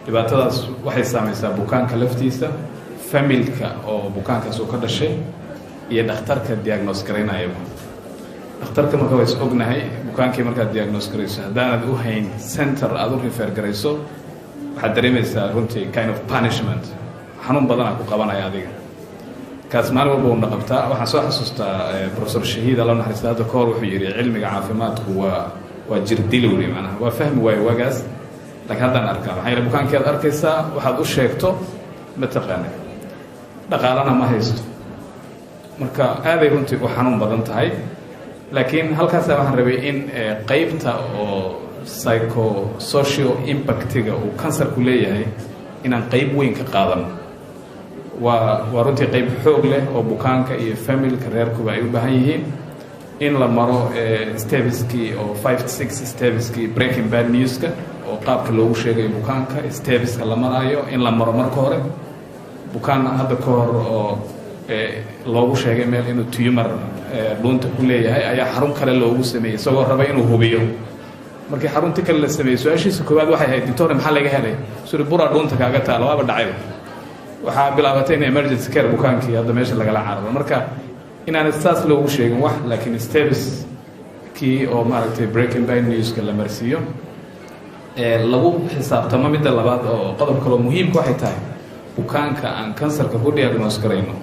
dhibaatadaas waxay saamaysaa bukaanka laftiisa familka oo bukaankaas uu ka dhashay iyo dhakhtarka diagnose garaynayaba dhakhtarka marka waa is ognahay bukaankii markaad diagnose garayso haddaanad u hayn center aada u refer garayso waxaad dareemaysaa runtii kind of punishment xanuun badanaa ku qabanaya adiga kaas maalin walba una qabtaa waxaan soo xasuustaa professor shahiid alla naxariista hadda ka hor wuxuu yidhi cilmiga caafimaadku waa jirdili weli macnaha waa fahmi waayo waagaas laakiin haddaan arkaa maxaa yeele bukaankii aad arkaysaa waxaad u sheegto mataqaana dhaqaalana ma haysto marka aaday runtii u xanuun badan tahay laakiin halkaasa waxaan rabay in qeybta oo psychosocial impactiga uu kansarku leeyahay inaan qeyb weyn ka qaadano waa runtii qeyb xoog leh oo bukaanka iyo familka reerkuba ay u baahan yihiin in la maro steveskii oo 5-6 steveskii breaking bad newska oo qaabka loogu sheegayo bukaanka steveska la maraayo in la maro marka hore bukaan hadda ka hor oo loogu sheegay meel inuu tumor dhuunta ku leeyahay ayaa xarun kale loogu sameeyey isagoo raba inuu hubiyo markii xaruntii kale la sameeyey su-aashiisa koowaad waxay ahayd doctor maxaa laga helay suri buraa dhuunta kaaga taalo waaba dhacay waxaa bilaabatay in emergency care bukaankii hadda meesha lagala cararo marka inaan saas loogu sheegin wax laakiin steveskii oo maaragtay breaking bad newska la marsiiyo lagu xisaabtamo midda labaad oo qodob kaloo muhiimka waxay tahay bukaanka aan kansarka ku diagnose garayno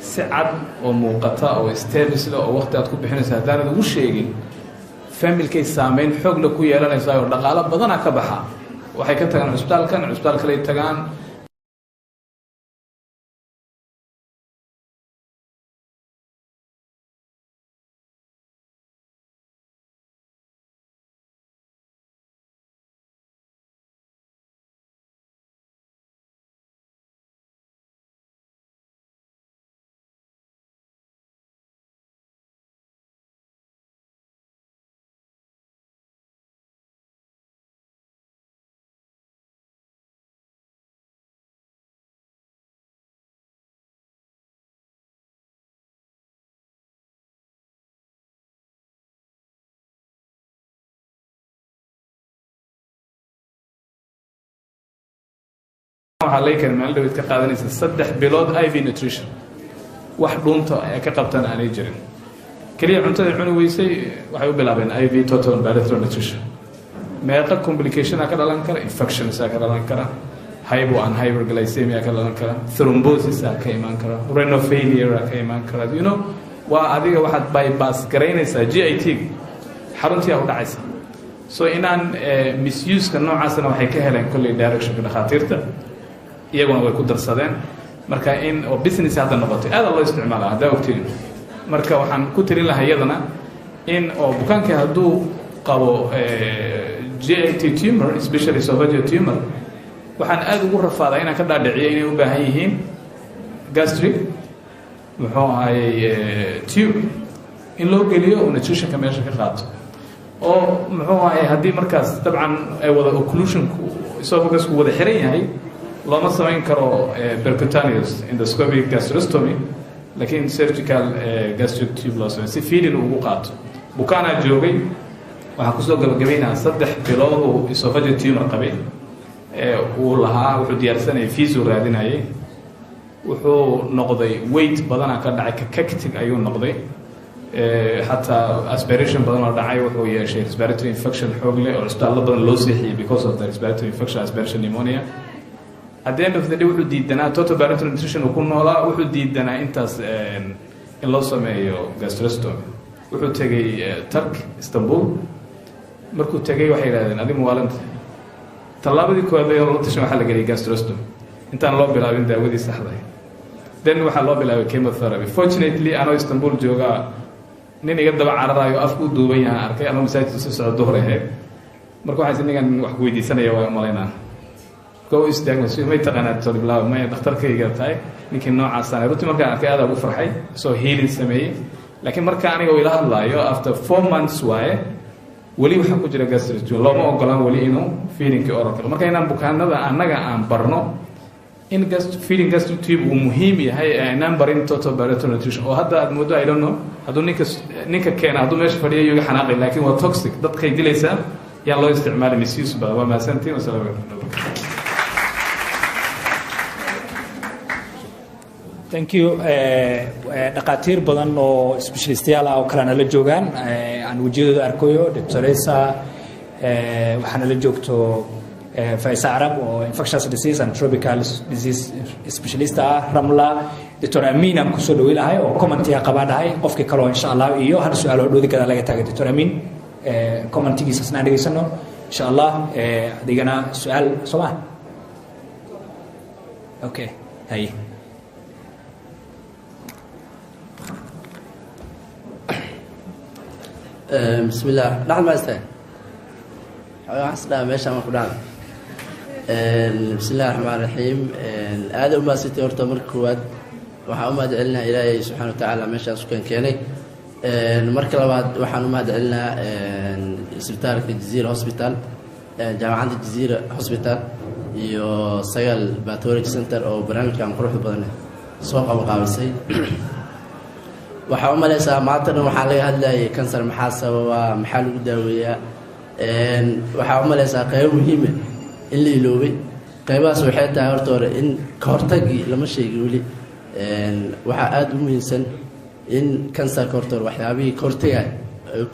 si cad oo muuqata oo steves leh oo waqti aad ku bixinaysa haddaanad ugu sheegin familkay saameyn xoog leh ku yeelanaysaa oo dhaqaalo badana ka baxa waxay ka tagaan cusbitaalkan cusbitaal kale tagaan waxaa laga keenay meel dhaweyd ka qaadanaysa 3 bilood IV nutrition wax dhuunta ay ka qabtaan aanay jirin kaliya cuntada cuni weysay waxay u bilaabeen IV total bilateral nutrition meeqa complication ka dhalan kara infections ka dhalan kara hypo and hyperglycemia ka dhalan kara thrombosis ka iman kara renal failure ka iman kara you know waa adiga waxaad bypass garaynaysaa GIT xaruntii u dhacaysa so inaan misuse ka noocaasna waxay ka heleen kulli direction ka dhakhaatiirta iyaguna way ku darsadeen marka in oo business hadda noqotay aad loo isticmaalaa hadda ogtiin marka waxaan ku tirin lahaa iyadana in oo bukaanka hadduu qabo GIT tumor especially esophageal tumor waxaan aada ugu rafaadaa inaan ka dhaadhiciyo inay u baahan yihiin gastric muxuu ahayey tube in loo geliyo uu nutritionka meesha ka qaato oo muxuu ahayey haddii markaas dabcan ay wada occlusionku esophagus wada xiran yahay looma samayn karo percutaneous endoscopic gastrostomy laakiin surgical gastric tube loo samay si feeding ugu qaato bukaanaa joogay waxaan kusoo gabagabaynaa 3 bilood uu esophageal tumor qabay uu lahaa wuxuu diyaarsanayay fiisu raadinayay wuxuu noqday weight badanaa ka dhacay cactic ayuu noqday xataa aspiration badan oo dhacay wuxuu yeeshay respiratory infection xoog leh oo isbitaallo badan loo seexiyey because of the respiratory infection aspiration pneumonia at the end of the day wuxuu diidanaa total parental nutrition uu ku noolaa wuxuu diidanaa intaas in loo sameeyo gastrostomy wuxuu tegay Turk Istanbul markuu tegay waxay yiraahdeen adigu maalanta tallaabadii koowaad ee loo tashan waxa la galay gastrostomy intaan loo bilaabin daawadii saxda ah then waxa loo bilaabay chemotherapy fortunately anoo Istanbul jooga nin iga daba cararayo afku duuban yahay arkay ama masaajid soo socdo duhur ahayd marka waxaan ningan wax ku weydiisanaya waa umaleynaa go is diagnosis may taqaanaa soo bilaab may dhakhtarkayga tahay ninkii noocaas ah runtii markaan arkay aad ugu farxay soo healing sameeyay laakiin marka aniga ila hadlaayo after 4 months waaye wali waxa ku jira gastric looma ogolaan wali inuu feeding oral kale marka inaan bukaanada annaga aan barno in feeding gastric tube uu muhiim yahay inaan barin total parental nutrition oo hadda aad moodo I don't know hadduu ninka keena hadduu meesha fadhiyo iyaga xanaaqay laakiin waa toxic dadkay dilaysaa yaan loo isticmaalay misuse badan waa mahadsantiin wasalaamu calaykum thank you dhaqaatiir badan oo specialistayaal ah oo kalena la joogaan aan wajiyadooda arkayo doctoresa waxaana la joogto Faisa Arab oo infectious disease and tropical disease specialist ah Ramla Dr. Amin aan kusoo dhaweey lahay oo commentiga qabanahay qofkii kale oo insha Allah iyo hal su'aal oo dhoodi kada laga taagay Dr. Amin commentigiisa isna dhageysano insha Allah adigana su'aal Soomaa okay hay بسم الله نحن ما استاهل حسنا ماشي ما كنا بسم الله الرحمن الرحيم هذا ما ستي horta marka koowaad waxa u mahadcelinaa Ilaahay subhanahu wa ta'ala meeshaas ku keenay marka labaad waxaan u mahadcelinaa isbitaalka Jazeera Hospital jaamacadda Jazeera Hospital iyo Sagal Pathology Center oo barnaamijkan quruxda badan soo qabanqaabisay waxa u maleysaa maantana waxaa laga hadlayay kansar maxaa sababa maxaa lagu daaweeyaa waxa u maleysaa qayb muhiim ah in la iloobay qaybahaas waxay tahay horta hore in ka hortagii lama sheegin weli waxaa aada u muhiimsan in kansarka horta hore waxyaabihii ka hortagaya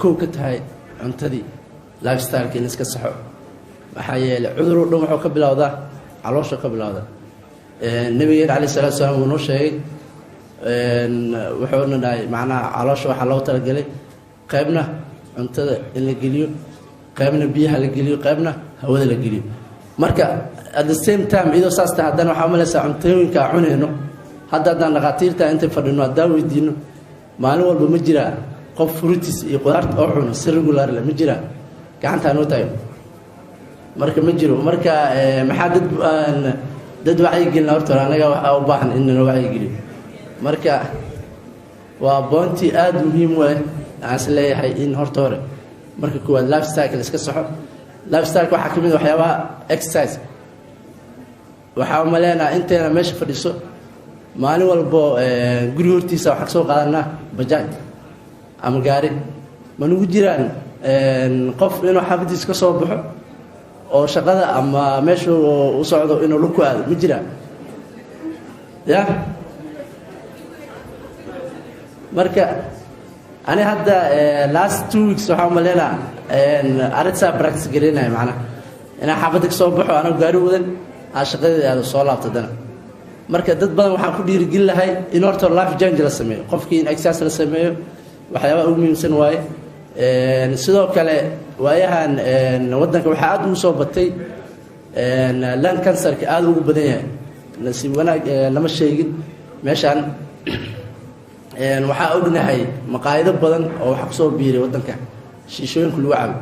kow ka tahay cuntadii lifestyleka in iska saxo maxaa yeelay cudur oo dhan wuxuu ka bilowdaa caloosha ka bilowda nabigeena calayhi salaatu wasalaam wuu noo sheegay wuxuuna dhahay macnaha caloosha waxaa loogu talagalay qaybna cuntada in la geliyo qaybna biyaha la geliyo qaybna hawada la geliyo marka at the same time idoo saas tahay haddana waxaa umaleysaa cuntooyinka cunayno hadda haddaan dhakhaatiirta intay fadhino haddaan weydiino maalin walba ma jiraa qof fruitis iyo qudaarta oo cuno si regular le ma jiraa gacantaa noo tahay marka ma jiro marka maxaa dad wacyigelina horta hore anaga waxaa u baahan in nala wacyigeliyo marka waa boonti aada muhiim u ah aan is leeyahay in horta hore marka koowaad lifestyle iska saxo lifestyle waxaa kamid waxyaabaha exercise waxaa u maleynayaa inteena meesha fadhiso maalin walbo guri hortiisa waxaan kasoo qaadanaa bajaaj ama gaari ma nagu jiraan qof inuu xaafadiisa ka soo baxo oo shaqada ama meesha u socdo inuu lug ku aado ma jiraan ya marka ani hadda last 2 weeks waxaa u maleynaa arintaa practice gareynaya macnaha inaan xaafadda ka soo baxo anoo gaari wadan aan shaqadeeda aado soo laabto dana marka dad badan waxaan ku dhiirigelin lahay in horta life change la sameeyo qofkii in exercise la sameeyo waxyaabaha ugu muhiimsan waaye sidoo kale waayahan waddanka waxaa aada ugu soo batay lung cancerka aada ugu badan yahay nasiib wanaag lama sheegin meeshaan waxaa ognahay maqaayido badan oo waxa kusoo biiray waddanka shiishooyinka lagu cabo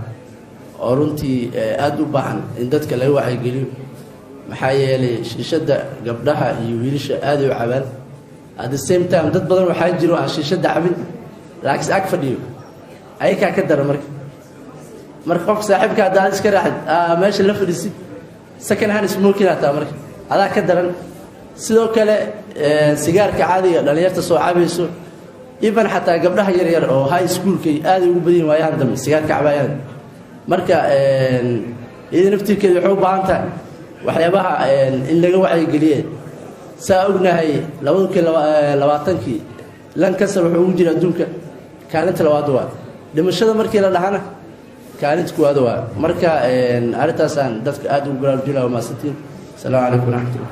oo runtii aada u baahan in dadka laga wacyigeliyo maxaa yeelay shiishadda gabdhaha iyo wiilasha aad ay u cabaan at the same time dad badan waxaa jiro aan shiishadda cabin laakiin ag fadhiyo ayakaa ka dara marka qofka saaxiibka haddaad iska raaxid meesha la fadhiisid second hand smoking hataa marka adaa ka daran sidoo kale sigaarka caadiga dhalinyarta soo cabayso even xataa gabdhaha yaryar oo high schoolka aaday ugu badan yihiin waayahan dambe sigaarka cabayaan marka iyada naftirkeeda waxay u baahan tahay waxyaabaha in laga wacyigeliye saa ognahay 2020kii lan kasar wuxuu ugu jira adduunka kaalinta labaad waa dhimashada markii la dhahana kaalinta kuwaad waa marka arrintaasaan dadka aad ugu baraarujinaya waa maasantiin asalaamu calaykum waraxmatullah